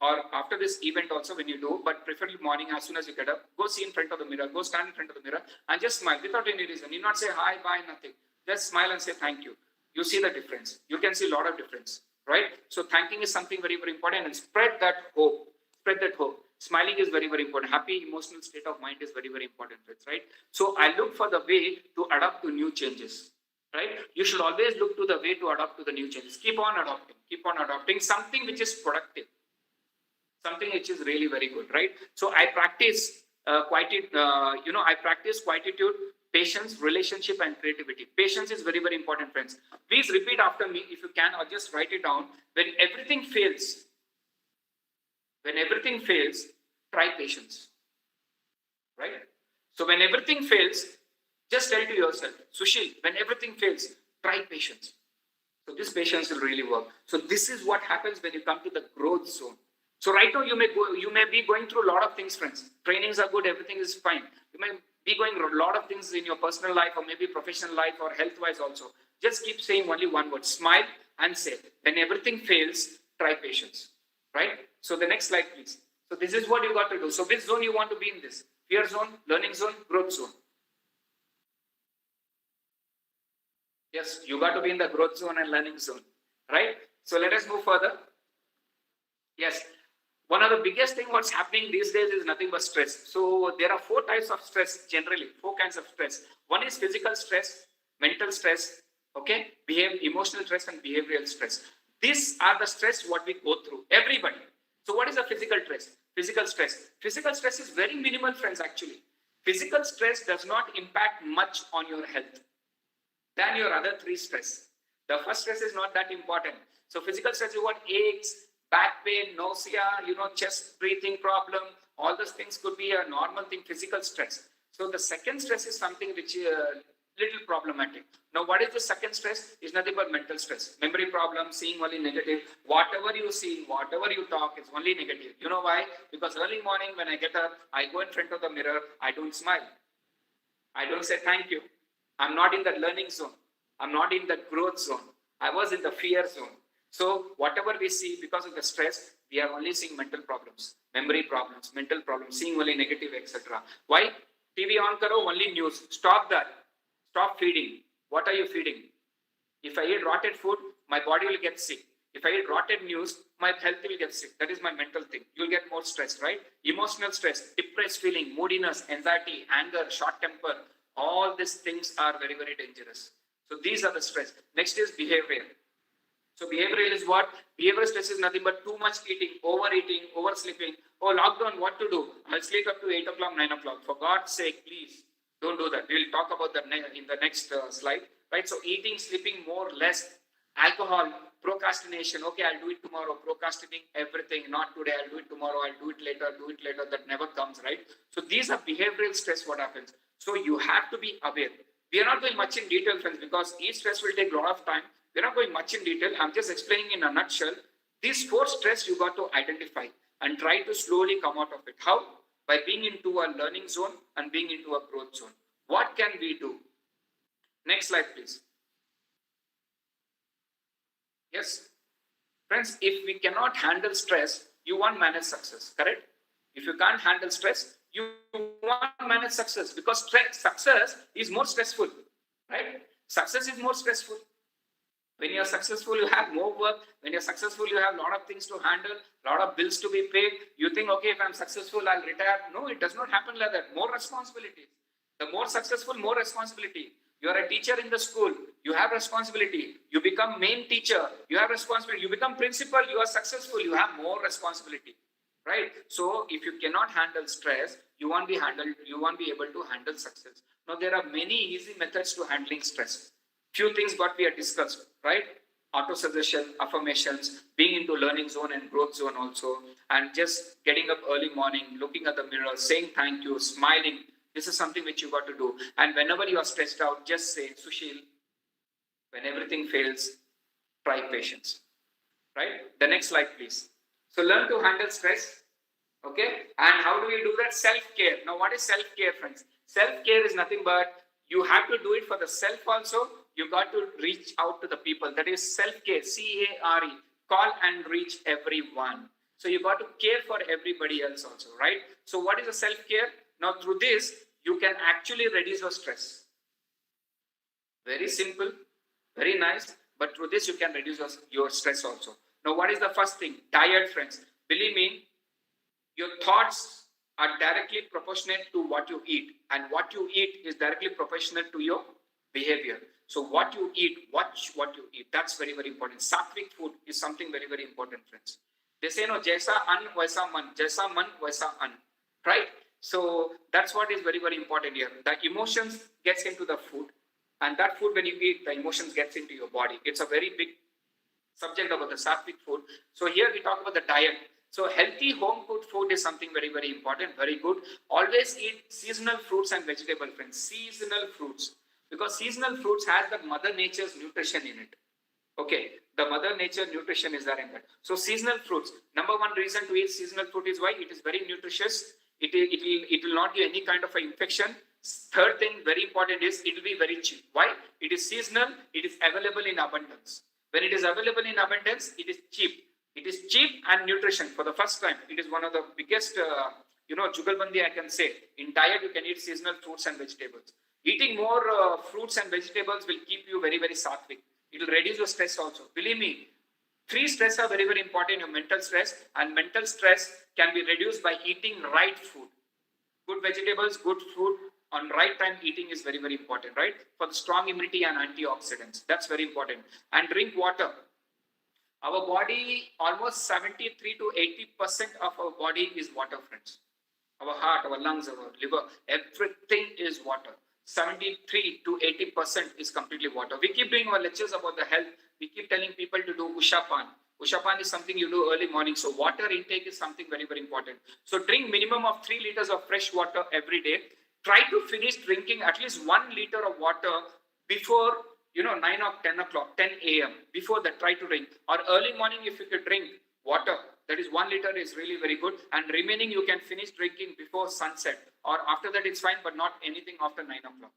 or after this event also when you do, but preferably morning as soon as you get up, go see in front of the mirror, go stand in front of the mirror and just smile without any reason. You not say hi, bye, nothing. Just smile and say thank you. You see the difference. You can see a lot of difference, right? So thanking is something very, very important, and spread that hope. Spread that hope. Smiling is very, very important. Happy emotional state of mind is very, very important, right? So I look for the way to adapt to new changes, right? You should always look to the way to adapt to the new changes. Keep on adopting something which is productive, something which is really very good, right? So I practice I practice quietude, patience, relationship, and creativity. Patience is very, very important, friends. Please repeat after me if you can, or just write it down. When everything fails, try patience, right? So when everything fails, just tell to yourself, Sushil, when everything fails, try patience. So this patience will really work. So this is what happens when you come to the growth zone. So right now you may be going through a lot of things, friends. Trainings are good, everything is fine. You may be going through a lot of things in your personal life, or maybe professional life, or health-wise also. Just keep saying only one word, smile, and say, when everything fails, try patience, right? So the next slide, please. So this is what you got to do. So which zone you want to be in this? Fear zone, learning zone, growth zone. Yes, you got to be in the growth zone and learning zone, right? So let us move further. Yes, one of the biggest thing what's happening these days is nothing but stress. So there are 4 types of stress, generally 4 kinds of stress. One is physical stress, mental stress, okay, emotional stress, and behavioral stress. These are the stress what we go through, everybody. So what is a physical stress? Physical stress is very minimal, friends, actually. Physical stress does not impact much on your health than your other 3 stress. The first stress is not that important. So physical stress, you want aches, back pain, nausea, chest breathing problem. All those things could be a normal thing, physical stress. So the second stress is something which is little problematic. Now, what is the second stress? Is nothing but mental stress. Memory problem, seeing only negative. Whatever you see, whatever you talk is only negative. You know why? Because early morning when I get up, I go in front of the mirror, I don't smile. I don't say thank you. I'm not in the learning zone. I'm not in the growth zone. I was in the fear zone. So whatever we see because of the stress, we are only seeing mental problems, memory problems, mental problems, seeing only negative, etc. Why? TV on karo, only news. Stop that. Stop feeding. What are you feeding? If I eat rotted food, my body will get sick. If I eat rotted news, my health will get sick. That is my mental thing. You'll get more stressed, right? Emotional stress, depressed feeling, moodiness, anxiety, anger, short temper. All these things are very, very dangerous. So these are the stress. Next is behavior. So behavioral is what? Behavioral stress is nothing but too much eating, overeating, oversleeping. Oh, lockdown, what to do? I'll sleep up to 8 o'clock, 9 o'clock. For God's sake, please don't do that. We'll talk about that in the next slide. Right? So eating, sleeping more, less, alcohol, procrastination. Okay, I'll do it tomorrow. Procrastinating everything. Not today. I'll do it tomorrow. I'll do it later. Do it later. That never comes, right? So these are behavioral stress. What happens? So you have to be aware. We are not going much in detail, friends, because each stress will take a lot of time. We're not going much in detail. I'm just explaining in a nutshell. These 4 stress you got to identify and try to slowly come out of it. How? By being into a learning zone and being into a growth zone. What can we do? Next slide, please. Yes. Friends, if we cannot handle stress, you won't manage success, correct? If you can't handle stress, you won't manage success, because success is more stressful, right? Success is more stressful. When you're successful, you have more work. When you're successful, you have a lot of things to handle, a lot of bills to be paid. You think, okay, if I'm successful, I'll retire. No, it does not happen like that. More responsibilities. The more successful, more responsibility. You're a teacher in the school. You have responsibility. You become main teacher. You have responsibility. You become principal. You are successful. You have more responsibility, right? So if you cannot handle stress, you won't be able to handle success. Now, there are many easy methods to handling stress. Few things what we have discussed, right? Auto-suggestion, affirmations, being into learning zone and growth zone also, and just getting up early morning, looking at the mirror, saying thank you, smiling. This is something which you got to do. And whenever you are stressed out, just say, Sushil, when everything fails, try patience, right? The next slide, please. So learn to handle stress, okay? And how do we do that? Self-care. Now, what is self-care, friends? Self-care is nothing but you have to do it for the self also. You got to reach out to the people. That is self-care, C-A-R-E. Call and reach everyone. So you got to care for everybody else also, right? So what is a self-care? Now through this, you can actually reduce your stress. Very simple, very nice. But through this, you can reduce your stress also. Now what is the first thing? Diet, friends. Believe me, your thoughts are directly proportionate to what you eat. And what you eat is directly proportionate to your behavior. So what you eat, watch what you eat. That's very, very important. Sattvic food is something very, very important, friends. They say, no, jaisa an, vaisa man. Jaisa man, vaisa an. Right? So that's what is very, very important here. The emotions gets into the food. And that food, when you eat, the emotions gets into your body. It's a very big subject about the sattvic food. So here we talk about the diet. So healthy home cooked food is something very, very important. Very good. Always eat seasonal fruits and vegetables, friends. Seasonal fruits. Because seasonal fruits has the mother nature's nutrition in it. Okay, the mother nature nutrition is there in that. So seasonal fruits. Number one reason to eat seasonal fruit is why? It is very nutritious. It will not give any kind of an infection. Third thing, very important, is it will be very cheap. Why? It is seasonal. It is available in abundance. When it is available in abundance, it is cheap. It is cheap and nutrition for the first time. It is one of the biggest, jugalbandi I can say. In diet, you can eat seasonal fruits and vegetables. Eating more fruits and vegetables will keep you very, very sattvic. It will reduce your stress also. Believe me, 3 stress are very, very important. Your mental stress, and mental stress can be reduced by eating right food. Good vegetables, good food, on right time eating is very, very important, right? For the strong immunity and antioxidants. That's very important. And drink water. Our body, almost 73 to 80% of our body is water, friends. Our heart, our lungs, our liver, everything is water. 73 to 80% is completely water. We keep doing our lectures about the health. We keep telling people to do Ushapan. Ushapan is something you do early morning. So water intake is something very, very important. So drink minimum of 3 liters of fresh water every day. Try to finish drinking at least 1 liter of water before 9 or 10 o'clock, 10 a.m. Before that, try to drink. Or early morning, if you could drink water, that is 1 liter is really very good. And remaining, you can finish drinking before sunset. Or after that, it's fine, but not anything after 9 o'clock,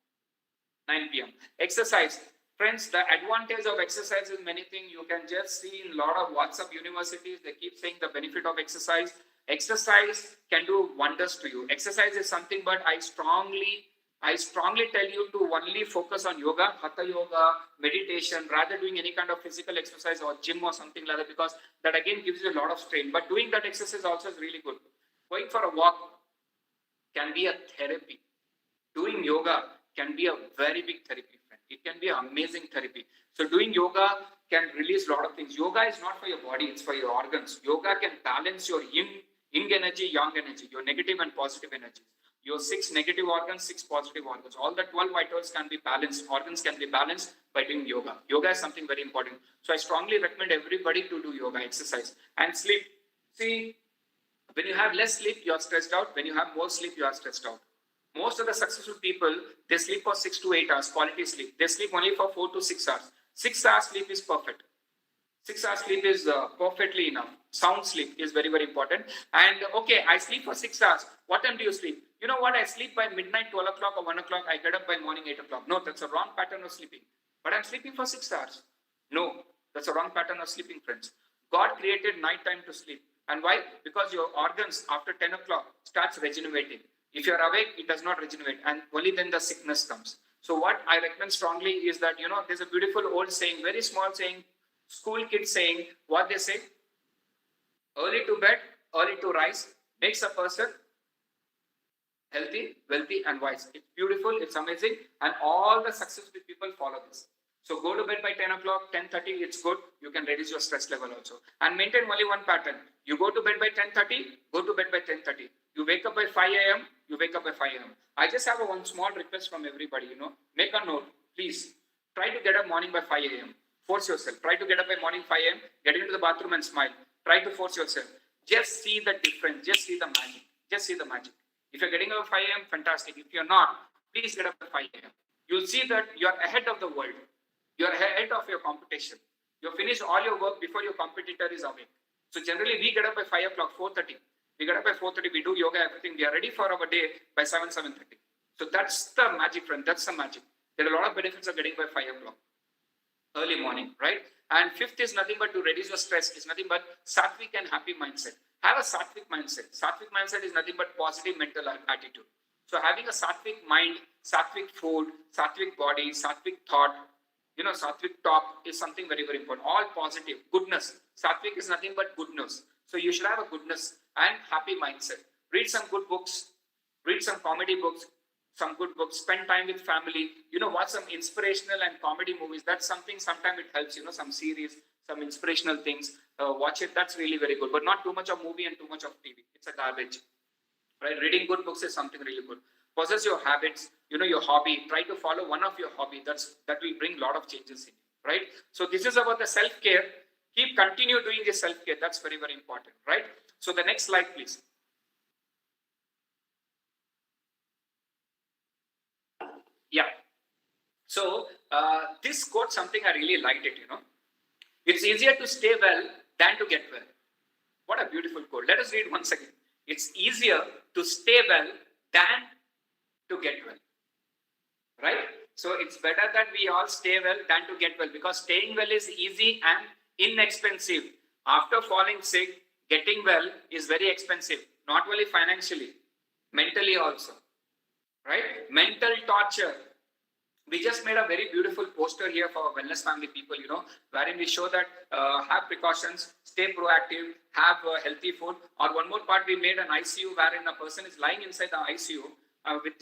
9 p.m. Exercise. Friends, the advantage of exercise is many things. You can just see in a lot of WhatsApp universities, they keep saying the benefit of exercise. Exercise can do wonders to you. Exercise is something, but I strongly tell you to only focus on yoga, hatha yoga, meditation, rather doing any kind of physical exercise or gym or something like that, because that again gives you a lot of strain. But doing that exercise also is really good. Going for a walk can be a therapy. Doing yoga can be a very big therapy, friend. It can be an amazing therapy. So doing yoga can release a lot of things. Yoga is not for your body, it's for your organs. Yoga can balance your yin energy, yang energy, your negative and positive energies. Your 6 negative organs, 6 positive organs. All the 12 vitals can be balanced. Organs can be balanced by doing yoga. Yoga is something very important. So I strongly recommend everybody to do yoga exercise. And sleep. See, when you have less sleep, you are stressed out. When you have more sleep, you are stressed out. Most of the successful people, they sleep for 6 to 8 hours, quality sleep. They sleep only for 4 to 6 hours. 6 hours sleep is perfect. 6 hours sleep is perfectly enough. Sound sleep is very, very important. And okay, I sleep for 6 hours. What time do you sleep? You know what? I sleep by midnight, 12 o'clock or 1 o'clock. I get up by morning, 8 o'clock. No, that's a wrong pattern of sleeping. But I'm sleeping for 6 hours. No, that's a wrong pattern of sleeping, friends. God created night time to sleep. And why? Because your organs after 10 o'clock starts regenerating. If you're awake, it does not regenerate. And only then the sickness comes. So what I recommend strongly is that, there's a beautiful old saying, very small saying, school kids saying, what they say, early to bed, early to rise, makes a person healthy, wealthy, and wise. It's beautiful, it's amazing, and all the successful people follow this. So go to bed by 10 o'clock, 10:30, it's good. You can reduce your stress level also. And maintain only one pattern. You go to bed by 10:30, go to bed by 10:30. You wake up by 5 a.m., you wake up by 5 a.m. I just have one small request from everybody, make a note, please. Try to get up morning by 5 a.m. Force yourself. Try to get up by morning 5 a.m., get into the bathroom and smile. Try to force yourself. Just see the difference. Just see the magic. Just see the magic. If you're getting up at 5 a.m., fantastic. If you're not, please get up at 5 a.m. You'll see that you're ahead of the world. You're ahead of your competition. You finish all your work before your competitor is awake. So generally, we get up by 5 o'clock, 4:30. We get up by 4:30, we do yoga, everything. We are ready for our day by 7:30. So that's the magic, friend. That's the magic. There are a lot of benefits of getting by 5 o'clock. Early morning, right? And fifth is nothing but to reduce your stress. It's nothing but sattvic and happy mindset. Have a sattvic mindset. Sattvic mindset is nothing but positive mental attitude. So having a sattvic mind, sattvic food, sattvic body, sattvic thought, sattvic talk is something very, very important. All positive, goodness. Sattvic is nothing but goodness. So you should have a goodness and happy mindset. Read some good books, read some comedy books, some good books, spend time with family, watch some inspirational and comedy movies. That's something, sometimes it helps, some series, some inspirational things. Watch it, that's really very good. But not too much of movie and too much of TV. It's a garbage, right? Reading good books is something really good. Possess your habits, your hobby. Try to follow one of your hobby. That will bring a lot of changes in you, right? So this is about the self-care. Continue doing the self-care. That's very, very important, right? So the next slide, please. Yeah. So this quote, something I really liked it, It's easier to stay well than to get well. What a beautiful quote. Let us read once again. It's easier to stay well than to get well, right? So it's better that we all stay well than to get well, because staying well is easy and inexpensive. After falling sick, getting well is very expensive, not only financially, mentally also, right? Mental torture. We just made a very beautiful poster here for our wellness family people, wherein we show that have precautions, stay proactive, have healthy food. Or one more part, we made an ICU wherein a person is lying inside the ICU with,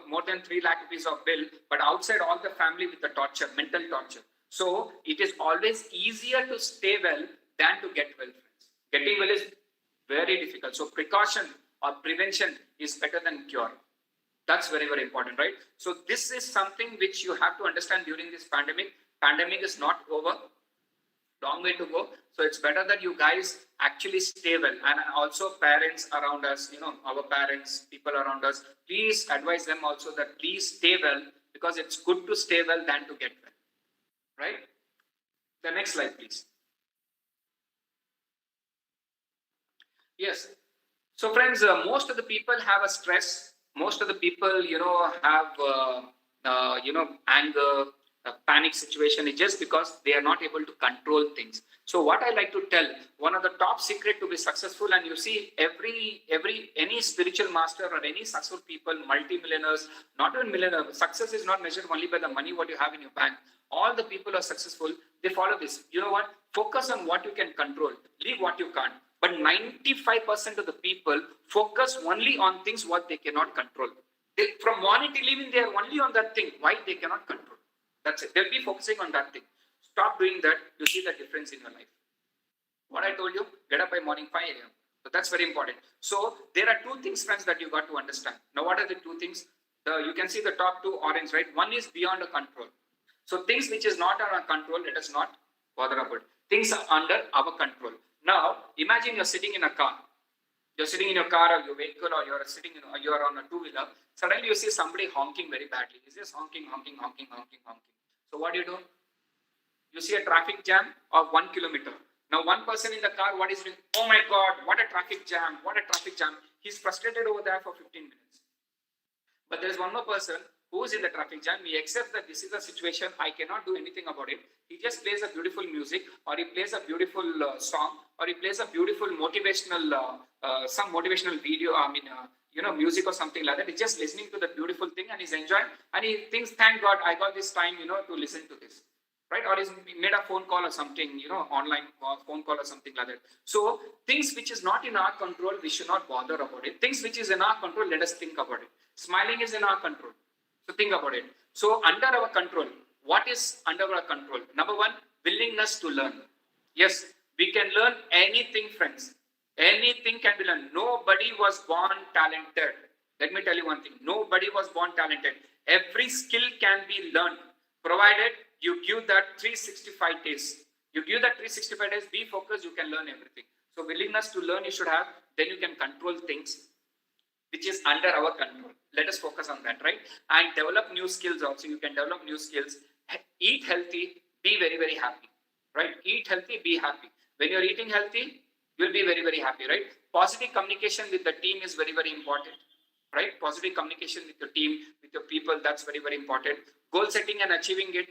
more than 3 lakh rupees of bill, but outside all the family with the torture, mental torture. So it is always easier to stay well than to get well, friends. Getting well is very difficult. So precaution or prevention is better than cure. That's very, very important, right? So this is something which you have to understand during this pandemic. Pandemic is not over. Long way to go. So it's better that you guys actually stay well. And also parents around us, our parents, people around us, please advise them also that please stay well, because it's good to stay well than to get well, right? The next slide, please. Yes. So friends, most of the people have a stress. Most of the people, have, anger, panic situation is just because they are not able to control things. So what I like to tell, one of the top secret to be successful, and you see any spiritual master or any successful people, multi-millionaires, not even millionaire, success is not measured only by the money what you have in your bank. All the people are successful, they follow this. You know what? Focus on what you can control, leave what you can't. But 95% of the people focus only on things what they cannot control. From morning till evening, they are only on that thing. Why they cannot control? That's it. They'll be focusing on that thing. Stop doing that. You see the difference in your life. What I told you, get up by morning 5 a.m. So that's very important. So there are two things, friends, that you got to understand. Now, what are the two things? You can see the top two orange, right? One is beyond a control. So things which is not under our control, let us not bother about. Things are under our control. Now, imagine you're sitting in a car. You're sitting in your car or your vehicle, or you're sitting in, you're on a two-wheeler. Suddenly you see somebody honking very badly. Is this honking? So what do? You see a traffic jam of 1 kilometer. Now one person in the car, what is doing? Oh my God, what a traffic jam, what a traffic jam. He's frustrated over there for 15 minutes. But there's one more person who's in the traffic jam. He accepts that this is a situation, I cannot do anything about it. He just plays a beautiful music, or he plays a beautiful song, or he plays a beautiful motivational, some motivational video, music or something like that. He's just listening to the beautiful thing and he's enjoying, and he thinks, thank God I got this time, to listen to this. Right? Or he's made a phone call or something, online phone call or something like that. So things which is not in our control, we should not bother about it. Things which is in our control, let us think about it. Smiling is in our control. So think about it. So under our control, what is under our control? Number one, willingness to learn. Yes, we can learn anything, friends. Anything can be learned. Nobody was born talented. Let me tell you one thing. Nobody was born talented. Every skill can be learned, provided you give that 365 days. You give that 365 days, be focused, you can learn everything. So willingness to learn you should have, then you can control things which is under our control. Let us focus on that, right? And develop new skills also. You can develop new skills. Eat healthy, be very, very happy, right? Eat healthy, be happy. When you're eating healthy, you'll be very, very happy, right? Positive communication with the team is very, very important, right? Positive communication with your team, with your people, that's very, very important. Goal setting and achieving it,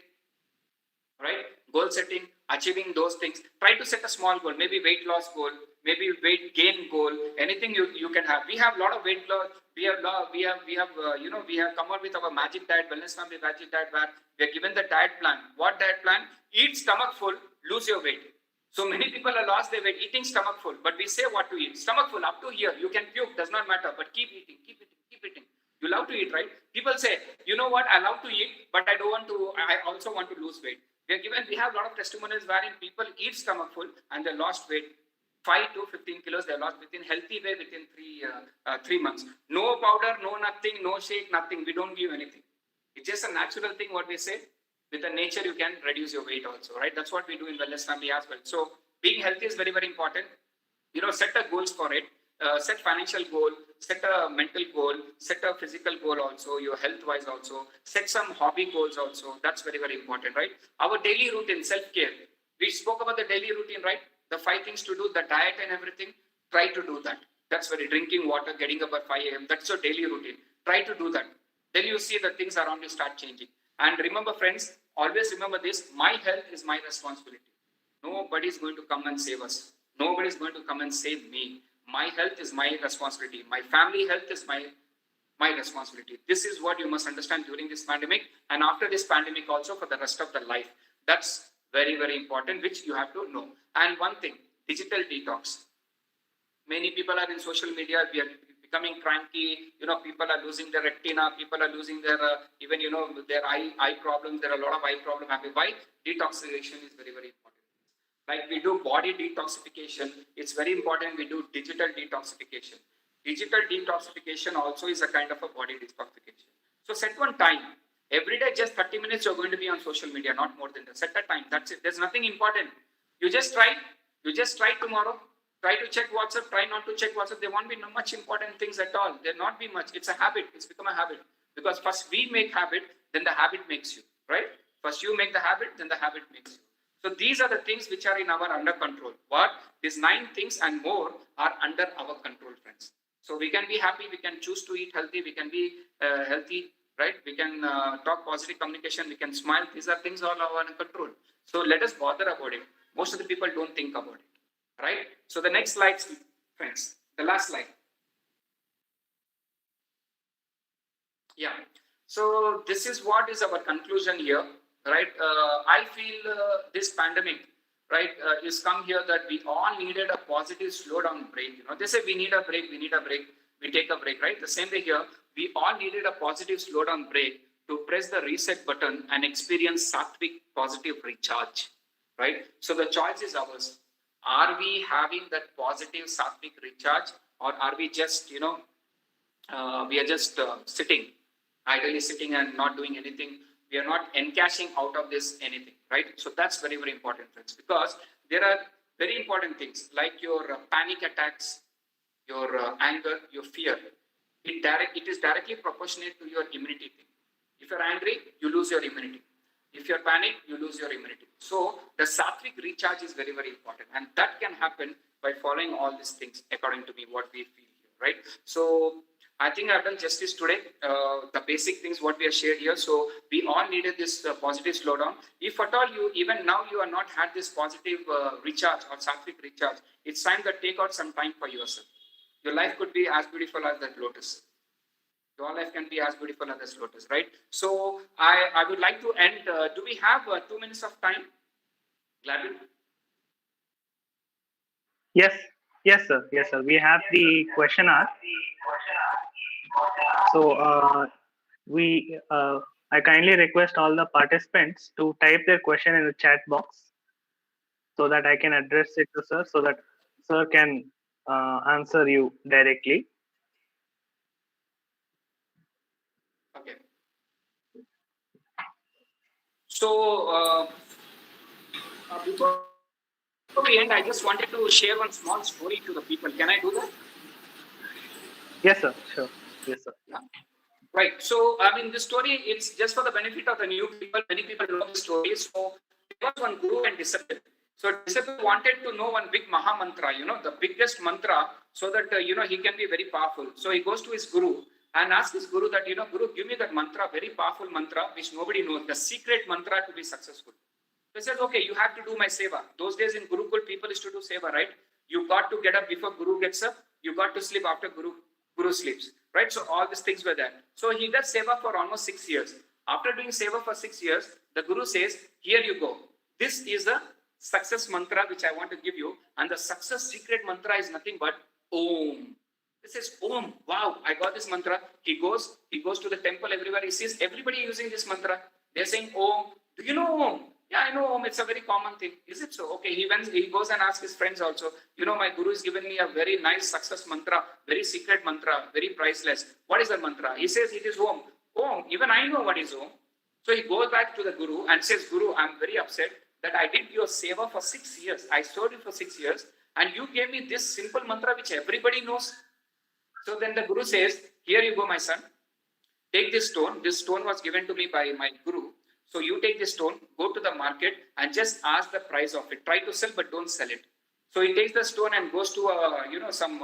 right? Goal setting, achieving those things. Try to set a small goal, maybe weight loss goal, maybe weight gain goal, anything you can have. We have a lot of weight loss. We have come out with our magic diet, wellness family magic diet, where we are given the diet plan. What diet plan? Eat stomach full, lose your weight. So many people are lost their weight eating stomach full, but we say what to eat. Stomach full, up to here. You can puke, does not matter, but keep eating, keep eating, keep eating. You love to eat, right? People say, you know what, I love to eat, but I also want to lose weight. We have a lot of testimonials wherein people eat stomach full and they lost weight. 5 to 15 kilos they lost within healthy way within 3 months. No powder, no nothing, no shake, nothing. We don't give anything. It's just a natural thing what we say. With the nature, you can reduce your weight also, right? That's what we do in Wellness Family as well. So being healthy is very, very important. Set a goals for it. Set financial goal, set a mental goal, set a physical goal also, your health wise also, set some hobby goals also. That's very, very important, right? Our daily routine, self-care. We spoke about the daily routine, right? The 5 things to do, the diet and everything. Try to do that. That's very drinking water, getting up at 5 a.m. That's your daily routine. Try to do that. Then you see the things around you start changing. And remember, friends, always remember this, my health is my responsibility. Nobody is going to come and save us. Nobody is going to come and save me. My health is my responsibility. My family health is my responsibility. This is what you must understand during this pandemic, and after this pandemic also for the rest of the life. That's very, very important, which you have to know. And one thing, digital detox. Many people are in social media. We are becoming cranky. People are losing their retina. People are losing their their eye problems. There are a lot of eye problems happening. Why? Detoxification is very, very important. Like we do body detoxification, it's very important we do digital detoxification. Digital detoxification also is a kind of a body detoxification. So set one time. Every day, just 30 minutes, you're going to be on social media, not more than that. Set a time. That's it. There's nothing important. You just try tomorrow. Try to check WhatsApp. Try not to check WhatsApp. There won't be much important things at all. There'll not be much. It's a habit. It's become a habit. Because first we make habit, then the habit makes you. Right? First you make the habit, then the habit makes you. So these are the things which are in our under control. What? These 9 things and more are under our control, friends. So we can be happy, we can choose to eat healthy, we can be healthy, right? We can talk positive communication, we can smile. These are things all our control. So let us bother about it. Most of the people don't think about it, right? So the next slide, friends, the last slide. Yeah. So this is what is our conclusion here, right? I feel this pandemic, right, is come here that we all needed a positive slowdown break. You know, they say we need a break, we need a break, we take a break, right? The same way here, we all needed a positive slowdown break to press the reset button and experience sattvic positive recharge, right? So the choice is ours. Are we having that positive sattvic recharge, or are we just, we are just sitting, idly sitting and not doing anything? We are not encashing out of this anything, right? So that's very, very important, friends, because there are very important things like your panic attacks, your anger, your fear. It is directly proportionate to your immunity thing. If you're angry, you lose your immunity. If you're panic, you lose your immunity. So the sattvic recharge is very, very important, and that can happen by following all these things according to me, what we feel here, right? So I think I've done justice today. The basic things what we have shared here. So we all needed this positive slowdown. If at all you even now you are not had this positive recharge or sattvic recharge, it's time that take out some time for yourself. Your life could be as beautiful as that lotus. Your life can be as beautiful as this lotus, right? So I would like to end. Do we have 2 minutes of time, Gladwin? Yes, yes, sir. We have the question hour. So I kindly request all the participants to type their question in the chat box so that I can address it to sir, so that sir can answer you directly. Okay. So before we end, I just wanted to share one small story to the people. Can I do that? Yes, sir. Sure. Yes, sir. Yeah. Right. So, I mean, this story, it's just for the benefit of the new people. Many people know the story. So, there was one guru and disciple. So, disciple wanted to know one big Maha Mantra, the biggest mantra, so that, he can be very powerful. So, he goes to his guru and asks his guru that, Guru, give me that mantra, very powerful mantra, which nobody knows, the secret mantra to be successful. So, he says, okay, you have to do my seva. Those days in Gurukul, people used to do seva, right? You got to get up before Guru gets up. You got to sleep after Guru sleeps, right? So all these things were there. So he does seva for almost 6 years. After doing seva for 6 years, the Guru says, here you go. This is the success mantra which I want to give you. And the success secret mantra is nothing but Om. This is Om. Wow, I got this mantra. He goes to the temple everywhere. He sees everybody using this mantra. They're saying Om. Do you know Om? Yeah, I know Om. It's a very common thing. Is it so? Okay, he goes and asks his friends also. My guru has given me a very nice success mantra, very secret mantra, very priceless. What is that mantra? He says it is Om. Om, even I know what is Om. So he goes back to the guru and says, Guru, I'm very upset that I did your seva for 6 years. I served you for 6 years and you gave me this simple mantra which everybody knows. So then the guru says, here you go, my son. Take this stone. This stone was given to me by my guru. So you take this stone, go to the market and just ask the price of it. Try to sell, but don't sell it. So he takes the stone and goes to some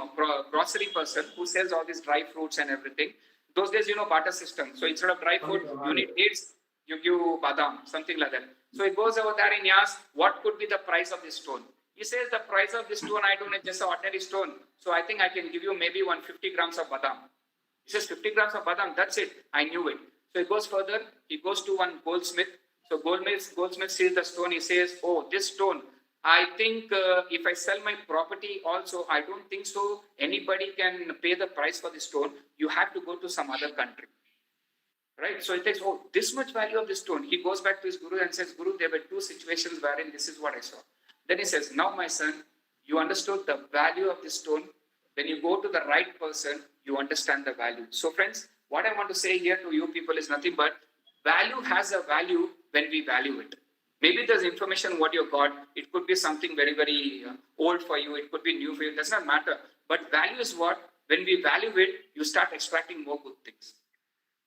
grocery person who sells all these dry fruits and everything. Those days, barter system. So instead of dry fruit, you need dates, you give badam, something like that. So he goes over there and he asks, what could be the price of this stone? He says, the price of this stone, I don't know, just an ordinary stone. So I think I can give you maybe 150 grams of badam. He says, 50 grams of badam, that's it. I knew it. So he goes further, he goes to one goldsmith. So goldsmith sees the stone, he says, oh, this stone, I think if I sell my property also, I don't think so anybody can pay the price for this stone. You have to go to some other country. Right? So he thinks, oh, this much value of this stone. He goes back to his guru and says, Guru, there were 2 situations wherein this is what I saw. Then he says, now my son, you understood the value of this stone. When you go to the right person, you understand the value. So friends, what I want to say here to you people is nothing but value has a value when we value it. Maybe there's information what you got. It could be something very, very old for you. It could be new for you. It does not matter. But value is what? When we value it, you start extracting more good things.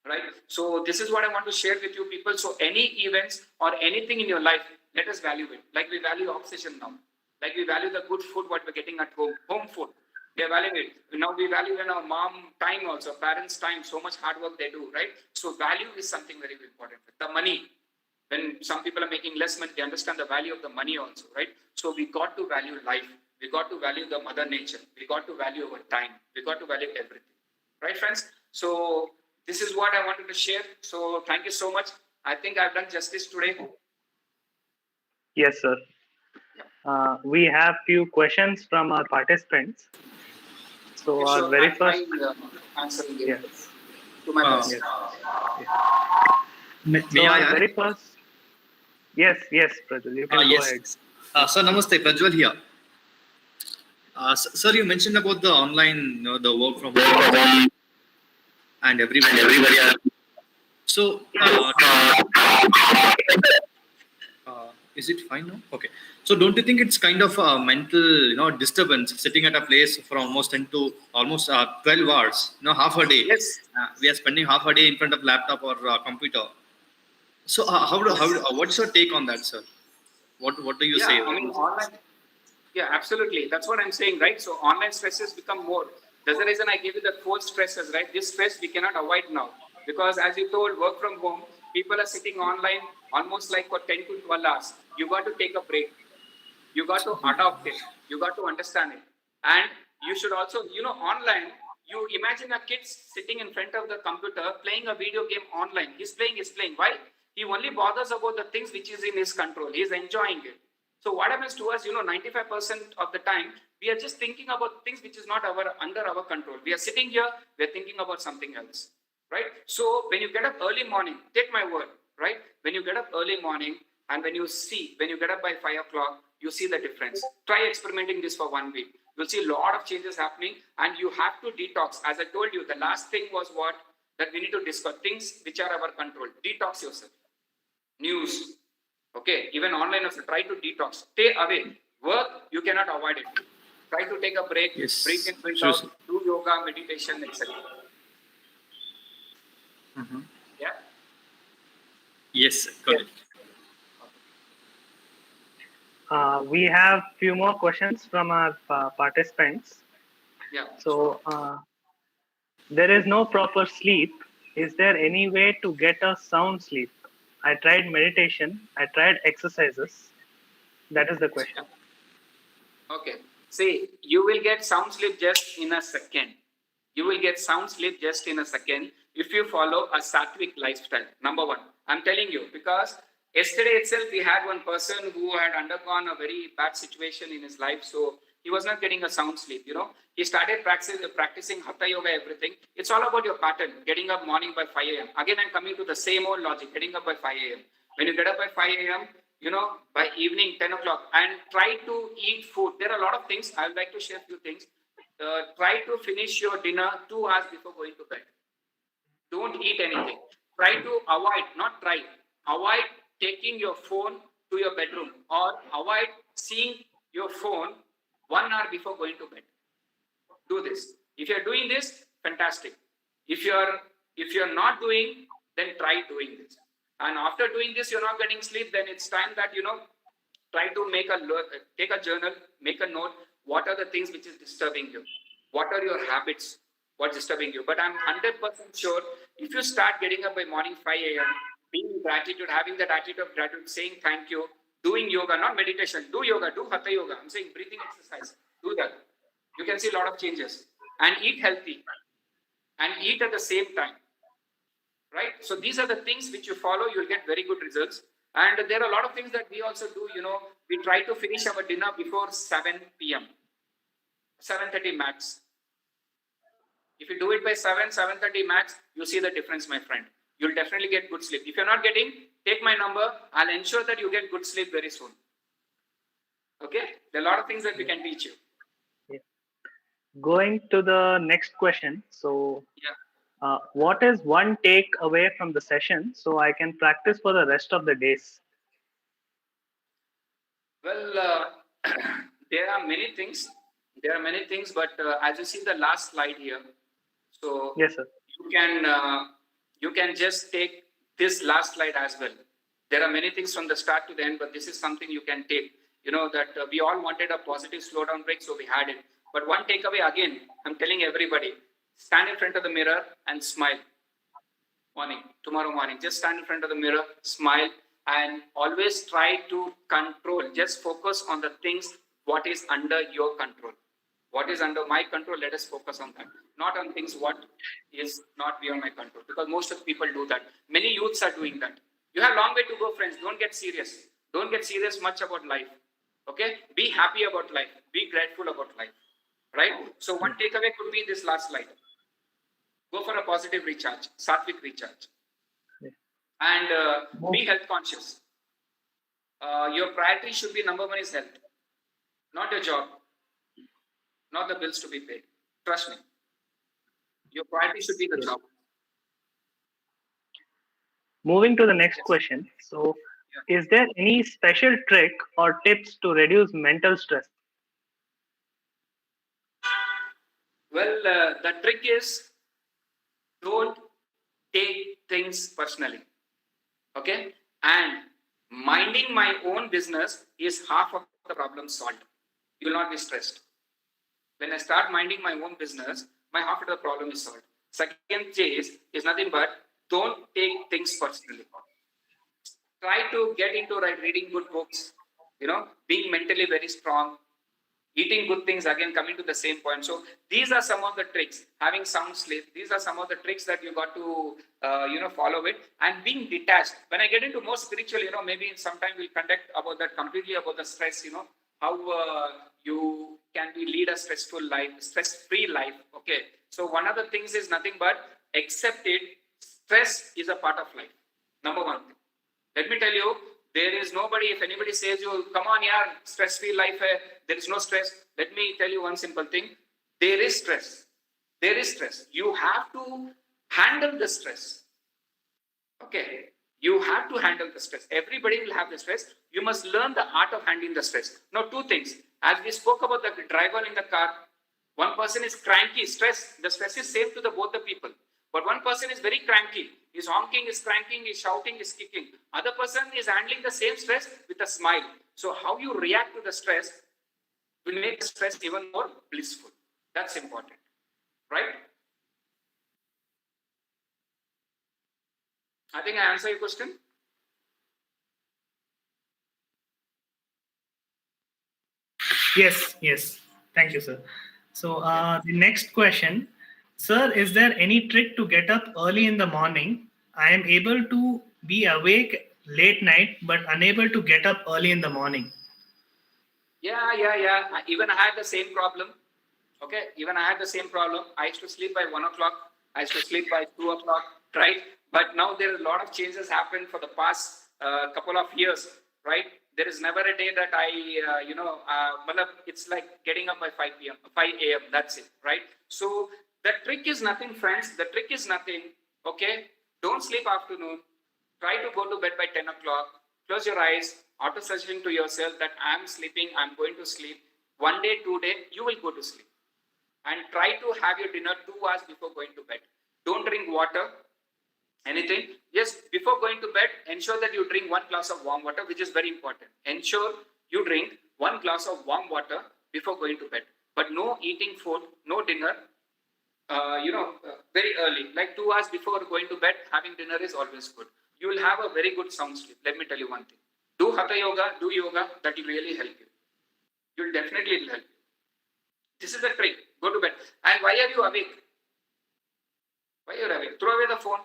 Right? So this is what I want to share with you people. So any events or anything in your life, let us value it. Like we value oxygen now. Like we value the good food what we're getting at home food. We are valuing it. Now we value our mom time also, parents' time, so much hard work they do, right? So value is something very important. The money, when some people are making less money, they understand the value of the money also, right? So we got to value life. We got to value the mother nature. We got to value our time. We got to value everything, right, friends? So this is what I wanted to share. So thank you so much. I think I've done justice today. Yes, sir. We have few questions from our participants. So our very I'm first, answering it yes, to my best. yes. May So I our add? very first, yes, Prajwal, you can go Yes. ahead. Sir, Namaste, Prajwal here. Sir, you mentioned about the online, the work from home and everybody. So, is it fine now? Okay. So, don't you think it's kind of a mental, disturbance sitting at a place for almost 10 to almost 12 hours, half a day. Yes. We are spending half a day in front of laptop or computer. So, what's your take on that, sir? What do you say? I mean, online. Yeah, absolutely. That's what I'm saying, right? So online stresses become more. That's the reason I gave you the 4 stresses, right? This stress we cannot avoid now because, as you told, work from home, people are sitting online almost like for 10 to 12 hours. You got to take a break. You got to adopt it. You got to understand it. And you should also, online, you imagine a kid sitting in front of the computer playing a video game online. He's playing. Why? He only bothers about the things which is in his control. He's enjoying it. So what happens to us, 95% of the time, we are just thinking about things which is not under our control. We are sitting here, we are thinking about something else, right? So when you get up early morning, take my word, right? When you get up early morning and when you get up by 5 o'clock, you see the difference. Try experimenting this for 1 week. You'll see a lot of changes happening and you have to detox. As I told you, the last thing was what? That we need to discuss things which are our control. Detox yourself. News. Okay, even online also, try to detox. Stay away. Work, you cannot avoid it. Try to take a break, Yes. breathe in, breathe out, do yoga, meditation, etc. Yeah? Yes, got it. We have few more questions from our participants. Yeah. So there is no proper sleep. Is there any way to get a sound sleep? I tried meditation. I tried exercises. That is the question. Okay. See, you will get sound sleep just in a second. You will get sound sleep just in a second if you follow a sattvic lifestyle. Number one, I'm telling you, because yesterday itself we had one person who had undergone a very bad situation in his life. So he was not getting a sound sleep. He started practicing hatha yoga, everything. It's all about your pattern, getting up morning by 5 a.m. Again, I'm coming to the same old logic, getting up by 5 a.m. When you get up by 5 a.m., by evening 10 o'clock, and try to eat food. There are a lot of things. I would like to share a few things. Try to finish your dinner 2 hours before going to bed. Don't eat anything. Try to avoid taking your phone to your bedroom or avoid seeing your phone 1 hour before going to bed. Do this. If you're doing this, fantastic. If you're not doing, then try doing this. And after doing this, you're not getting sleep, then it's time that, try to take a journal, make a note. What are the things which is disturbing you? What are your habits? What's disturbing you? But I'm 100% sure if you start getting up by morning 5 a.m., being in gratitude, having that attitude of gratitude, saying thank you, doing yoga, not meditation, do yoga, do hatha yoga. I'm saying breathing exercise, do that. You can see a lot of changes. And eat healthy. And eat at the same time. Right? So these are the things which you follow, you'll get very good results. And there are a lot of things that we also do, we try to finish our dinner before 7 p.m. 7:30 max. If you do it by 7:30 max, you see the difference, my friend. You'll definitely get good sleep. If you're not getting, take my number. I'll ensure that you get good sleep very soon. Okay? There are a lot of things that we can teach you. Yeah. Going to the next question. So, what is one take away from the session so I can practice for the rest of the days? Well, there are many things. But as you see the last slide here, so yes, sir. You can just take this last slide as well. There are many things from the start to the end, but this is something you can take. That we all wanted a positive slowdown break, so we had it. But one takeaway again, I'm telling everybody, stand in front of the mirror and smile. Tomorrow morning, just stand in front of the mirror, smile, and always try to control. Just focus on the things what is under your control. What is under my control, let us focus on that. Not on things what is not beyond my control. Because most of the people do that. Many youths are doing that. You have a long way to go, friends. Don't get serious. Don't get serious much about life. Okay? Be happy about life. Be grateful about life. Right? So one takeaway could be this last slide. Go for a positive recharge, sattvic recharge. And be health conscious. Your priority should be number one is health. Not your job. Not the bills to be paid. Trust me. Your priority should be the job. Moving to the next question. So, is there any special trick or tips to reduce mental stress? Well, the trick is don't take things personally. Okay? And minding my own business is half of the problem solved. You will not be stressed. When I start minding my own business, my half of the problem is solved. Second chase is nothing but don't take things personally. Try to get into reading good books, being mentally very strong, eating good things, again coming to the same point. So these are some of the tricks. Having sound sleep, these are some of the tricks that you got to follow it. And being detached. When I get into more spiritual, maybe sometime we'll conduct about that completely, about the stress, how you can lead a stressful life, stress-free life. Okay. So one of the things is nothing but accept it. Stress is a part of life. Number one thing. Let me tell you, there is nobody, if anybody says you, come on, yeah, stress-free life, there is no stress. Let me tell you one simple thing. There is stress. There is stress. You have to handle the stress. Okay. You have to handle the stress. Everybody will have the stress. You must learn the art of handling the stress. Now, two things. As we spoke about the driver in the car, one person is cranky, stress. The stress is same to both the people. But one person is very cranky. He's honking, he's cranking, he's shouting, he's kicking. Other person is handling the same stress with a smile. So how you react to the stress will make the stress even more blissful. That's important. Right? I think I answered your question. Yes. Thank you, sir. So the next question, sir, is there any trick to get up early in the morning? I am able to be awake late night, but unable to get up early in the morning. Yeah. Even I had the same problem. Okay. Even I had the same problem. I used to sleep by 1 o'clock. I used to sleep by 2 o'clock. Right. But now there are a lot of changes happened for the past couple of years. Right. There is never a day that it's like getting up by 5 a.m. That's it. Right. So the trick is nothing, friends. The trick is nothing. Okay. Don't sleep afternoon. Try to go to bed by 10 o'clock. Close your eyes. Auto-suggesting to yourself that I'm sleeping, I'm going to sleep. 1 day, 2 days, you will go to sleep. And try to have your dinner 2 hours before going to bed. Don't drink water, anything. Just before going to bed, ensure that you drink 1 glass of warm water, which is very important. Ensure you drink 1 glass of warm water before going to bed. But no eating food, no dinner, very early. Like 2 hours before going to bed, having dinner is always good. You will have a very good sound sleep. Let me tell you one thing. Do Hatha Yoga, do yoga, that will really help you. You'll definitely help you. This is the trick. Go to bed. And why are you awake? Why are you awake? Throw away the phone.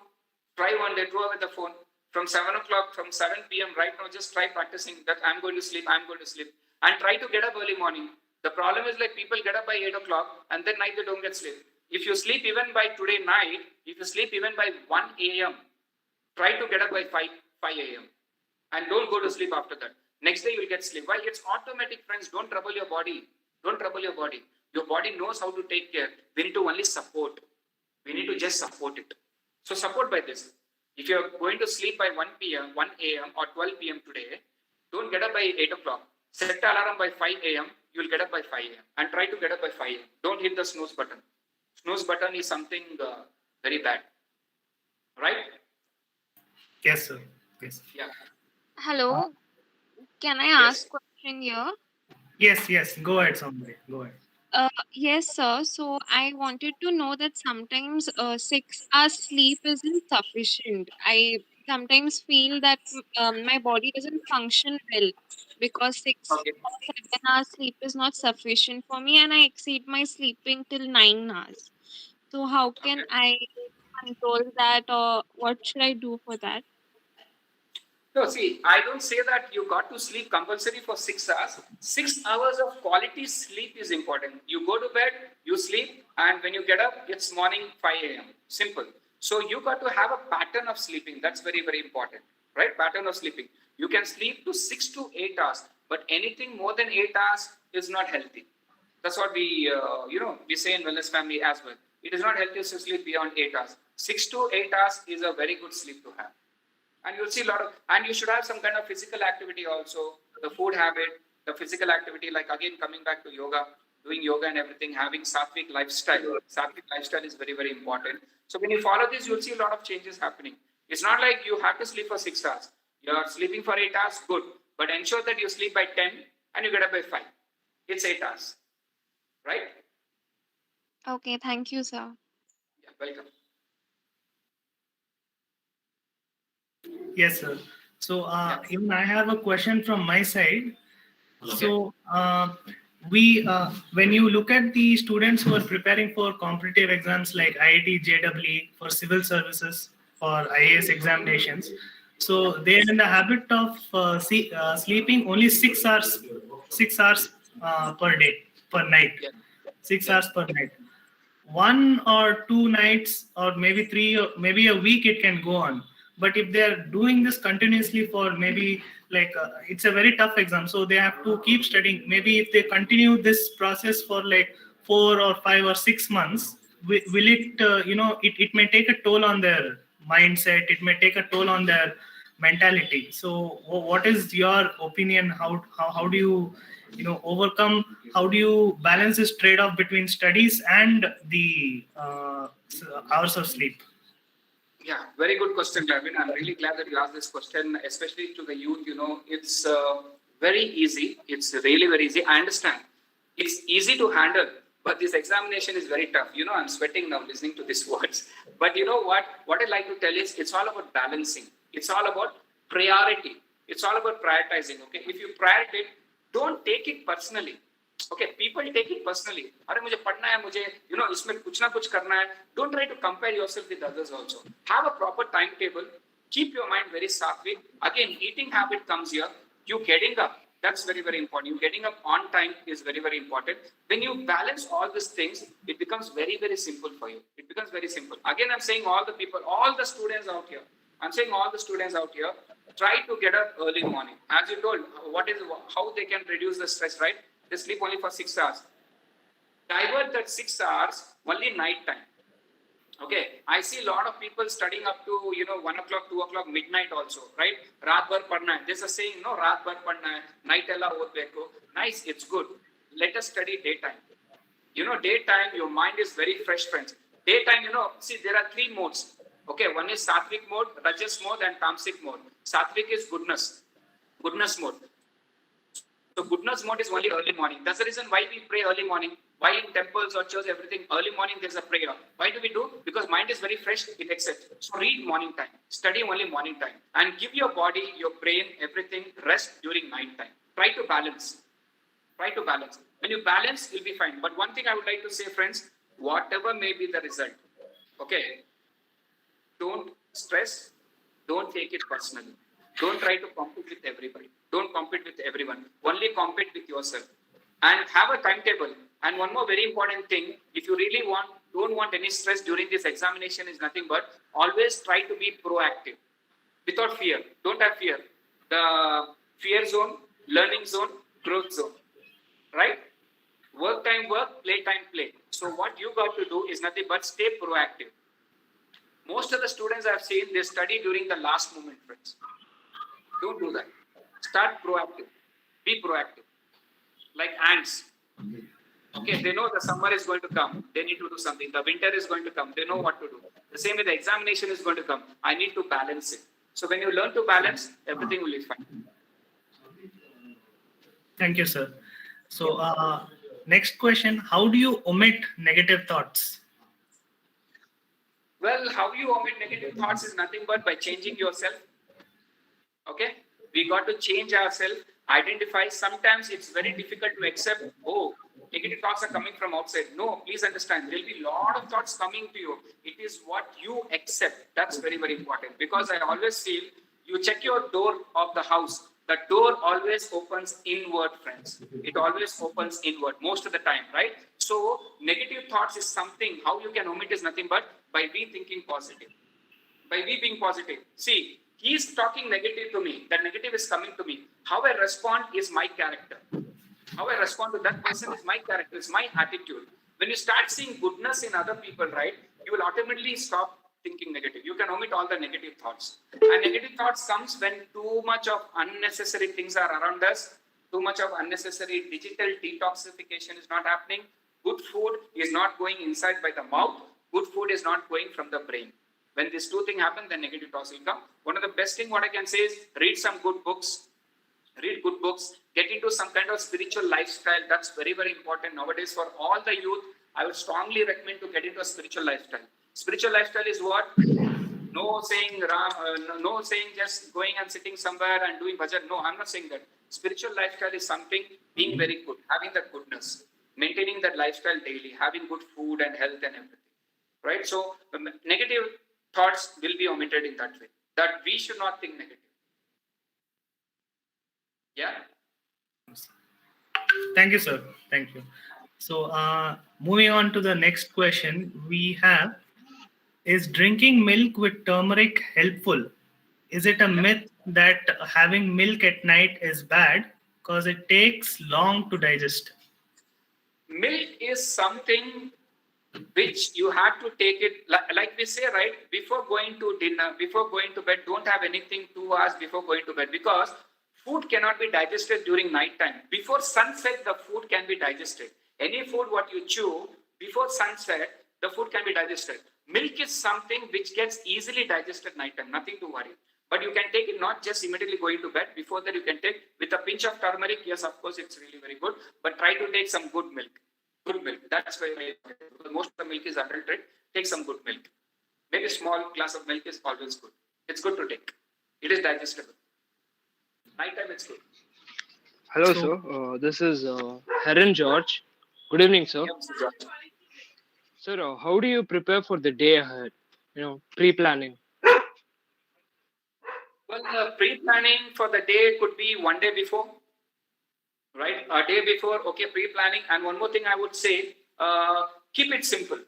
Try one day, throw away the phone. From 7 o'clock, from 7 p.m. right now, just try practicing that I'm going to sleep. And try to get up early morning. The problem is like people get up by 8 o'clock and then night they don't get sleep. If you sleep even by today night, if you sleep even by 1 a.m., try to get up by 5 a.m. And don't go to sleep after that. Next day you will get sleep. Why? It's automatic, friends. Don't trouble your body. Don't trouble your body. Your body knows how to take care. We need to only support. We need to just support it. So support by this. If you're going to sleep by 1 p.m., 1 a.m. or 12 p.m. today, don't get up by 8 o'clock. Set the alarm by 5 a.m. You will get up by 5 a.m. And try to get up by 5 a.m. Don't hit the snooze button. Snooze button is something very bad. Right? Yes, sir. Yes. Yeah. Hello, can I ask question here? Yes. Go ahead, Soundwave. Go ahead. Yes, sir. So I wanted to know that sometimes 6 hours sleep isn't sufficient. I sometimes feel that my body doesn't function well because six Okay. or 7 hours sleep is not sufficient for me, and I exceed my sleeping till 9 hours. So how can Okay. I control that, or what should I do for that? No, see, I don't say that you got to sleep compulsory for 6 hours. 6 hours of quality sleep is important. You go to bed, you sleep, and when you get up, it's morning 5 a.m. Simple. So you got to have a pattern of sleeping. That's very, very important, right? Pattern of sleeping. You can sleep to 6 to 8 hours, but anything more than 8 hours is not healthy. That's what we say in wellness family as well. It is not healthy to sleep beyond 8 hours. 6 to 8 hours is a very good sleep to have, and you'll see a lot of, and you should have some kind of physical activity also. The food habit, the physical activity, like again coming back to yoga, doing yoga and everything, having sattvic lifestyle is very, very important. So when you follow this, you'll see a lot of changes happening. It's not like you have to sleep for 6 hours. You're sleeping for 8 hours, good, but ensure that you sleep by 10 and you get up by 5. It's 8 hours, right? Okay, thank you, sir. Yeah, welcome. Yes, sir. So Yeah. even I have a question from my side. Okay. So when you look at the students who are preparing for competitive exams like IIT, JEE, for civil services, for IAS examinations, so they're in the habit of sleeping only 6 hours, 6 hours per day, per night, Yeah. 6 hours per night. 1 or 2 nights, or maybe three, or maybe a week, it can go on. But if they're doing this continuously for maybe like it's a very tough exam, so they have to keep studying. Maybe if they continue this process for like 4 or 5 or 6 months, will it it may take a toll on their mindset, it may take a toll on their mentality. So what is your opinion? How do you overcome, how do you balance this trade-off between studies and the hours of sleep? Yeah, very good question, Gavin. I'm really glad that you asked this question, especially to the youth. It's very easy. It's really very easy. I understand. It's easy to handle, but this examination is very tough. I'm sweating now listening to these words. But you know what? What I like to tell is it's all about balancing. It's all about priority. It's all about prioritizing. Okay, if you prioritize, don't take it personally. Okay, people take it personally. अरे मुझे पढ़ना है, मुझे इसमें कुछ ना कुछ करना है. Don't try to compare yourself with others also. Have a proper timetable. Keep your mind very sattvic. Again, eating habit comes here. You getting up, that's very, very important. You getting up on time is very, very important. When you balance all these things, it becomes very, very simple for you. It becomes very simple. Again, I'm saying all the people, all the students out here. I'm saying all the students out here, try to get up early morning. As you told, how they can reduce the stress, right? They sleep only for 6 hours. Divert that 6 hours only night time. Okay, I see a lot of people studying up to 1 o'clock, 2 o'clock, midnight also, right? Raat bhar padna hai. There's a saying, no, raat bhar padna hai, night ella odbeko. Nice, it's good. Let us study daytime. Daytime, your mind is very fresh, friends. Daytime, see, there are 3 modes. Okay, one is sattvic mode, rajas mode, and tamasic mode. Sattvic is goodness mode. So goodness mode is only early morning. That's the reason why we pray early morning. Why in temples or church, everything, early morning there's a prayer. Why do we do? Because mind is very fresh, it accepts. So read morning time, study only morning time, and give your body, your brain, everything rest during night time. Try to balance. Try to balance. When you balance, you'll be fine. But one thing I would like to say, friends, whatever may be the result, okay, don't stress, don't take it personally. Don't try to compete with everybody. Don't compete with everyone. Only compete with yourself. And have a timetable. And one more very important thing, if you really don't want any stress during this examination, is nothing but always try to be proactive. Without fear. Don't have fear. The fear zone, learning zone, growth zone. Right? Work time work, play time play. So what you got to do is nothing but stay proactive. Most of the students I've seen, they study during the last moment, friends. Don't do that. Start proactive. Be proactive. Like ants. Okay, they know the summer is going to come. They need to do something. The winter is going to come. They know what to do. The same way the examination is going to come. I need to balance it. So when you learn to balance, everything will be fine. Thank you, sir. So next question: how do you omit negative thoughts? Well, how you omit negative thoughts is nothing but by changing yourself. Okay, we got to change ourselves, identify. Sometimes it's very difficult to accept, oh, negative thoughts are coming from outside. No, please understand, there'll be a lot of thoughts coming to you. It is what you accept. That's very, very important, because I always feel you check your door of the house. The door always opens inward, friends. It always opens inward most of the time, right? So negative thoughts is something, how you can omit is nothing but by rethinking positive. By we being positive. See, he's talking negative to me. That negative is coming to me. How I respond is my character. How I respond to that person is my character, is my attitude. When you start seeing goodness in other people, right, you will automatically stop thinking negative. You can omit all the negative thoughts. And negative thoughts comes when too much of unnecessary things are around us. Too much of unnecessary digital detoxification is not happening. Good food is not going inside by the mouth. Good food is not going from the brain. When these two things happen, then negative thoughts will come. One of the best thing what I can say is read some good books. Read good books. Get into some kind of spiritual lifestyle. That's very, very important nowadays for all the youth. I would strongly recommend to get into a spiritual lifestyle. Spiritual lifestyle is what? No saying no saying just going and sitting somewhere and doing bhajan. No, I'm not saying that. Spiritual lifestyle is something being very good, having that goodness, maintaining that lifestyle daily, having good food and health and everything. Right? So negative thoughts will be omitted in that way. That we should not think negative. Yeah. Thank you, sir. Thank you. So, moving on to the next question, we have: is drinking milk with turmeric helpful? Is it a myth that having milk at night is bad because it takes long to digest? Milk is something which you have to take it, like we say, right? Before going to dinner, before going to bed, don't have anything 2 hours before going to bed, because food cannot be digested during night time. Before sunset, the food can be digested. Any food what you chew, before sunset, the food can be digested. Milk is something which gets easily digested night time, nothing to worry. But you can take it not just immediately going to bed. Before that, you can take with a pinch of turmeric. Yes, of course, it's really very good. But try to take some good milk. Good milk. That's very, very important. Because most of the milk is adulterated. Take some good milk. Maybe a small glass of milk is always good. It's good to take. It is digestible. Nighttime, it's good. Hello, So- sir. This is Heron George. Good evening, sir. Yes, George. Sir, how do you prepare for the day ahead? Pre-planning. Well, pre-planning for the day could be one day before, right? A day before, okay, pre-planning. And one more thing I would say, keep it simple.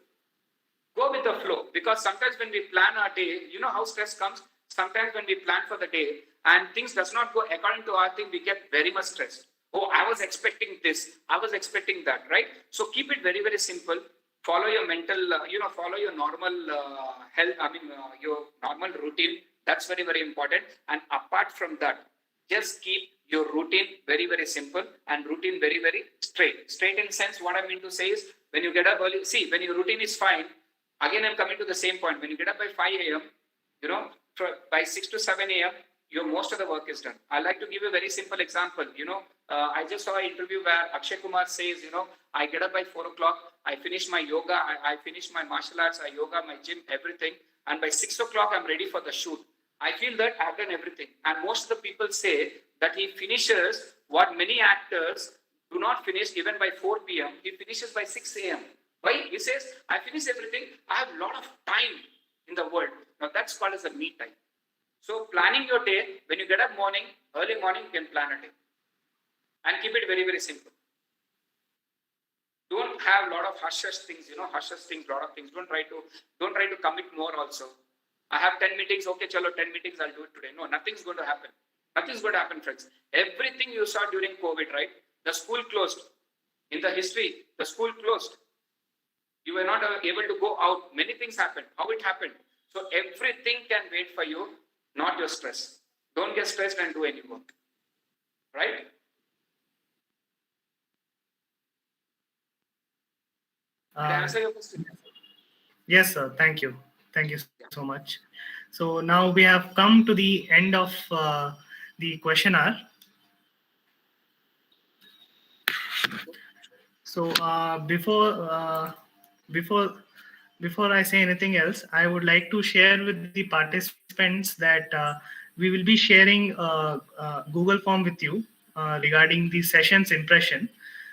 Go with the flow, because sometimes when we plan our day, you know how stress comes? Sometimes when we plan for the day and things does not go according to our thing, we get very much stressed. Oh, I was expecting this. I was expecting that, right? So keep it very, very simple. Follow your mental, follow your normal health, your normal routine. That's very, very important. And apart from that, just keep your routine very, very simple and routine very, very straight. Straight in sense, what I mean to say is, when you get up early, see, when your routine is fine, again, I'm coming to the same point. When you get up by 5 a.m., by 6 to 7 a.m., most of the work is done. I like to give you a very simple example. I just saw an interview where Akshay Kumar says, I get up by 4 o'clock, I finish my yoga, I finish my martial arts, I yoga, my gym, everything. And by 6 o'clock, I'm ready for the shoot. I feel that I've done everything. And most of the people say that he finishes what many actors do not finish even by 4 p.m. He finishes by 6 a.m. Why? He says, I finish everything. I have a lot of time in the world. Now that's called as a me time. So planning your day, when you get up early morning, you can plan a day. And keep it very, very simple. Don't have a lot of hush-hush things, lot of things. Don't try to commit more also. I have 10 meetings, okay, chalo, 10 meetings, I'll do it today. No, nothing's going to happen. Nothing's going to happen, friends. Everything you saw during COVID, right? The school closed. In the history, the school closed. You were not able to go out. Many things happened. How it happened? So everything can wait for you, not your stress. Don't get stressed and do any work. Right? Did I answer your question? Yes, sir. Thank you. Thank you so much. So now we have come to the end of the question hour. So before I say anything else, I would like to share with the participants that we will be sharing Google form with you regarding the session's impression.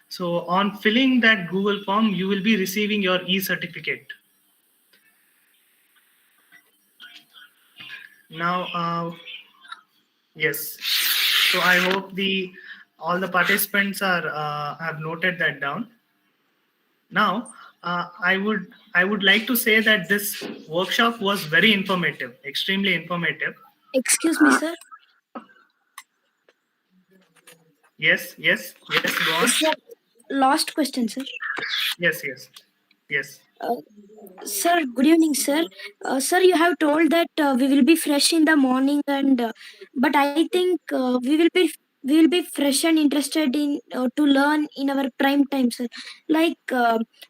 So on filling that Google form, you will be receiving your e-certificate. Now, yes. So I hope all the participants are have noted that down. Now, I would like to say that this workshop was very informative, extremely informative. Excuse me, sir. Yes, go on. Sir, last question, sir. Yes. Sir, good evening, sir. Sir, you have told that we will be fresh in the morning, and but I think we will be fresh and interested in to learn in our prime time, sir. Like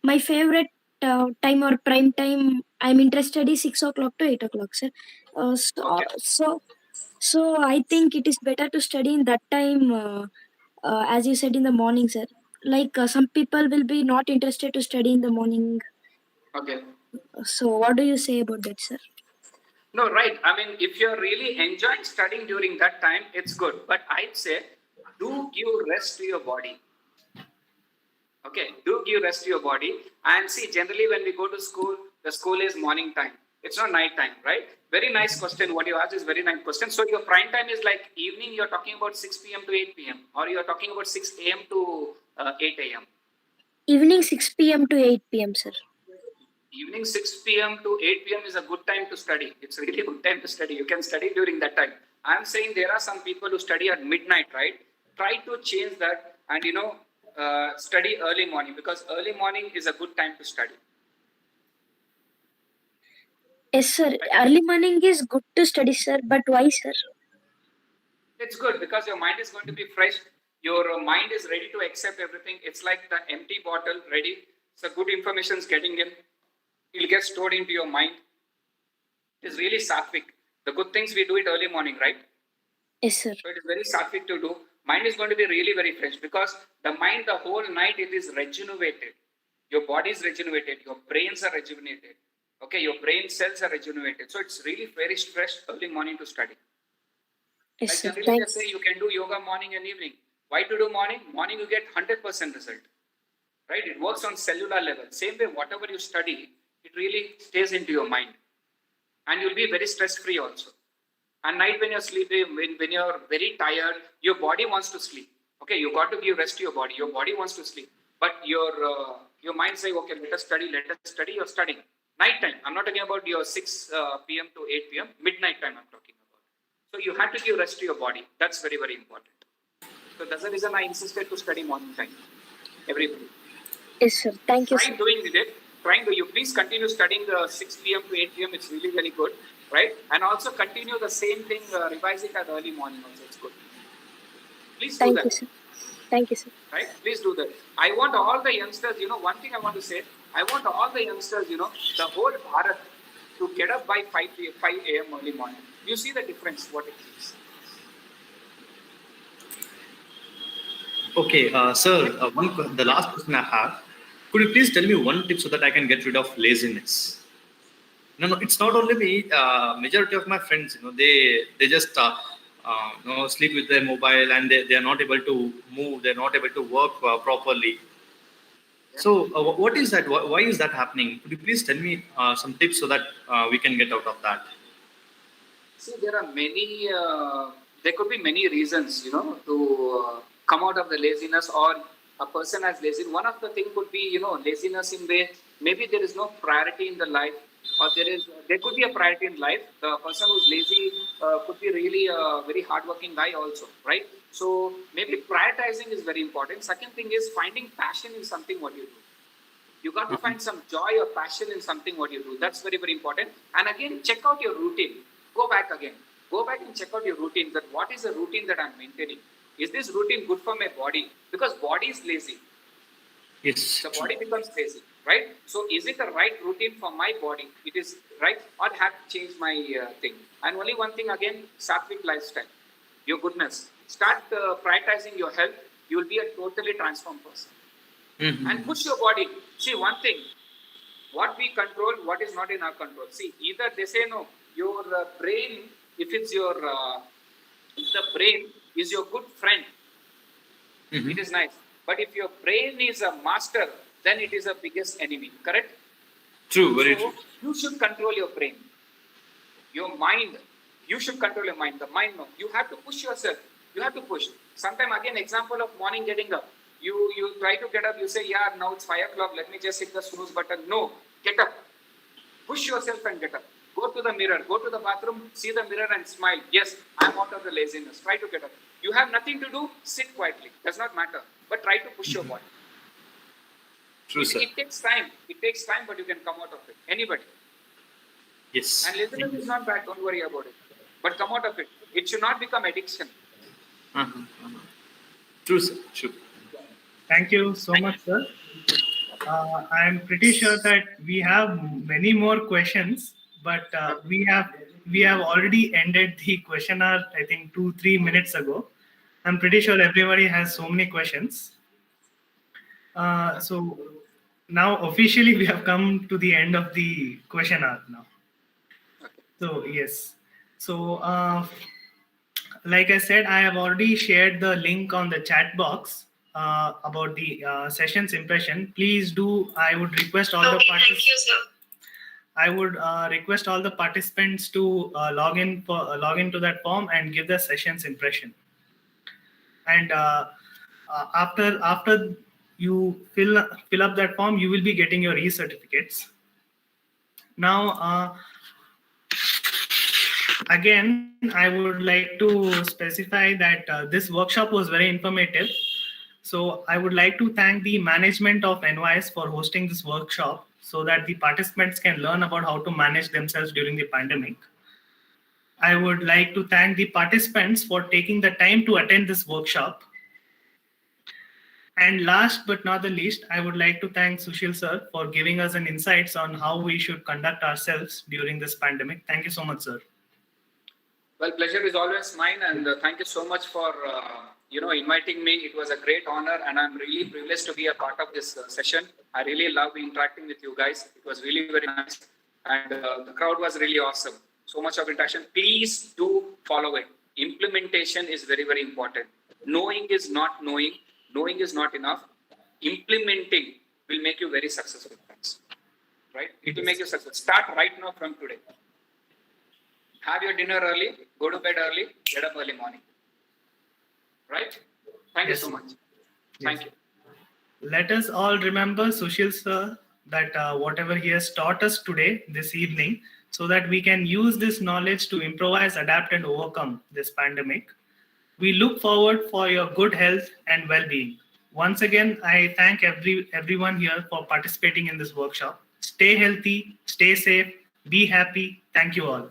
my favorite time or prime time, I'm interested is 6 o'clock to 8 o'clock, sir. Okay. So I think it is better to study in that time, as you said in the morning, sir. Like some people will be not interested to study in the morning. Okay. So what do you say about that, sir? No, right. I mean, if you're really enjoying studying during that time, it's good. But I'd say, do give rest to your body. Okay, do give rest to your body. And see, generally when we go to school, the school is morning time. It's not night time, right? Very nice question. What you asked is very nice question. So your prime time is like evening. You're talking about 6 p.m. to 8 p.m. or you're talking about 6 a.m. to 8 a.m. Evening 6 p.m. to 8 p.m., sir. Evening 6 p.m. to 8 p.m. is a good time to study. It's a really good time to study. You can study during that time. I'm saying there are some people who study at midnight, right? Try to change that and, study early morning, because early morning is a good time to study. Yes, sir. Early morning is good to study, sir. But why, sir? It's good because your mind is going to be fresh. Your mind is ready to accept everything. It's like the empty bottle ready. So good information is getting in. It'll get stored into your mind. It's really sattvic. The good things we do it early morning, right? Yes, sir. So it is very sattvic to do. Mind is going to be really very fresh because the mind, the whole night, it is rejuvenated. Your body is rejuvenated. Your brains are rejuvenated. Okay, your brain cells are rejuvenated. So it's really very fresh early morning to study. Yes, Like sir. generally they Thanks. say you can do yoga morning and evening. Why to do morning? Morning you get 100% result. Right? It works on cellular level. Same way, whatever you study, it really stays into your mind. And you'll be very stress-free also. And night when you're sleeping, when you're very tired, your body wants to sleep. Okay, you got to give rest to your body. Your body wants to sleep. But your mind say, okay, let us study, you're studying. Night time, I'm not talking about your 6 p.m. to 8 p.m. Midnight time I'm talking about. So you have to give rest to your body. That's very, very important. So that's the reason I insisted to study morning time. Everybody. Yes, sir. Thank you, sir. Try doing it. You please continue studying the 6 p.m. to 8 p.m. It's really very good, right? And also continue the same thing, revise it at early morning also. It's good. Please do Thank that. you, sir. Thank you, sir. Right? Please do that. I want all the youngsters, one thing I want to say, I want all the youngsters, the whole Bharat to get up by 5 a.m. early morning. You see the difference, what it is. Okay, sir, the last question I have. Could you please tell me one tip so that I can get rid of laziness? No, it's not only me. Majority of my friends, they just sleep with their mobile and they are not able to move. They're not able to work properly. Yeah. So, what is that? Why is that happening? Could you please tell me some tips so that we can get out of that? See, there are many. There could be many reasons, to come out of the laziness, or a person has lazy. One of the things could be, laziness in way maybe there is no priority in the life, or there could be a priority in life. The person who's lazy could be really a very hardworking guy also, right? So maybe prioritizing is very important. Second thing is finding passion in something what you do. You got to find some joy or passion in something what you do. That's very, very important. And again, check out your routine. Go back again. Go back and check out your routine. That what is the routine that I'm maintaining? Is this routine good for my body? Because body is lazy. Yes. The body becomes lazy, right? So is it the right routine for my body? It is right, or have to change my thing. And only one thing again, sattvic lifestyle. Your goodness. Start prioritizing your health. You will be a totally transformed person. Mhm. and push your body. See, one thing, what we control, what is not in our control. See, either they say no, your brain, if it's your, if the brain is your good friend, Mhm. it is nice. But if your brain is a master, then it is a biggest enemy, correct? True, very So true. you should control your brain. Your mind, you should control your mind. The mind, no. You have to push yourself. You have to push. Sometime again, example of morning getting up. You try to get up, you say, yeah, now it's 5 o'clock, let me just hit the snooze button. No, get up. Push yourself and get up. Go to the mirror, go to the bathroom, see the mirror and smile. Yes, I'm out of the laziness. Try to get up. You have nothing to do, sit quietly. Does not matter. But try to push your body. True, sir. It takes time. It takes time, but you can come out of it. Anybody. Yes. And laziness is not bad, don't worry about it. But come out of it. It should not become addiction. Uh-huh, uh-huh. True, sir. True. Thank you so much, sir. I'm pretty sure that we have many more questions, but we have already ended the question hour, I think 2-3 minutes ago. I'm pretty sure everybody has so many questions. So now officially we have come to the end of the question hour now. So yes. So like I said, I have already shared the link on the chat box about the session's impression. Please do. I would request all the participants. I would request all the participants to log into that form and give the session's impression. And after you fill up that form, you will be getting your e-certificates. Now, again, I would like to specify that this workshop was very informative. So I would like to thank the management of NYS for hosting this workshop so that the participants can learn about how to manage themselves during the pandemic. I would like to thank the participants for taking the time to attend this workshop. And last but not the least, I would like to thank Sushil sir for giving us an insights on how we should conduct ourselves during this pandemic. Thank you so much, sir. Well, pleasure is always mine, and thank you so much for inviting me. It was a great honor, and I'm really privileged to be a part of this session. I really love interacting with you guys. It was really very nice, and the crowd was really awesome. So much of interaction. Please do follow it. Implementation is very, very important. Knowing is not knowing. Knowing is not enough. Implementing will make you very successful, friends. Right? It will make you successful. Start right now from today. Have your dinner early, go to bed early, get up early morning. Right? Thank you so much. Thank you. Let us all remember Sushil sir that whatever he has taught us today, this evening, so that we can use this knowledge to improvise, adapt, and overcome this pandemic. We look forward for your good health and well-being. Once again, I thank everyone here for participating in this workshop. Stay healthy, stay safe, be happy. Thank you all.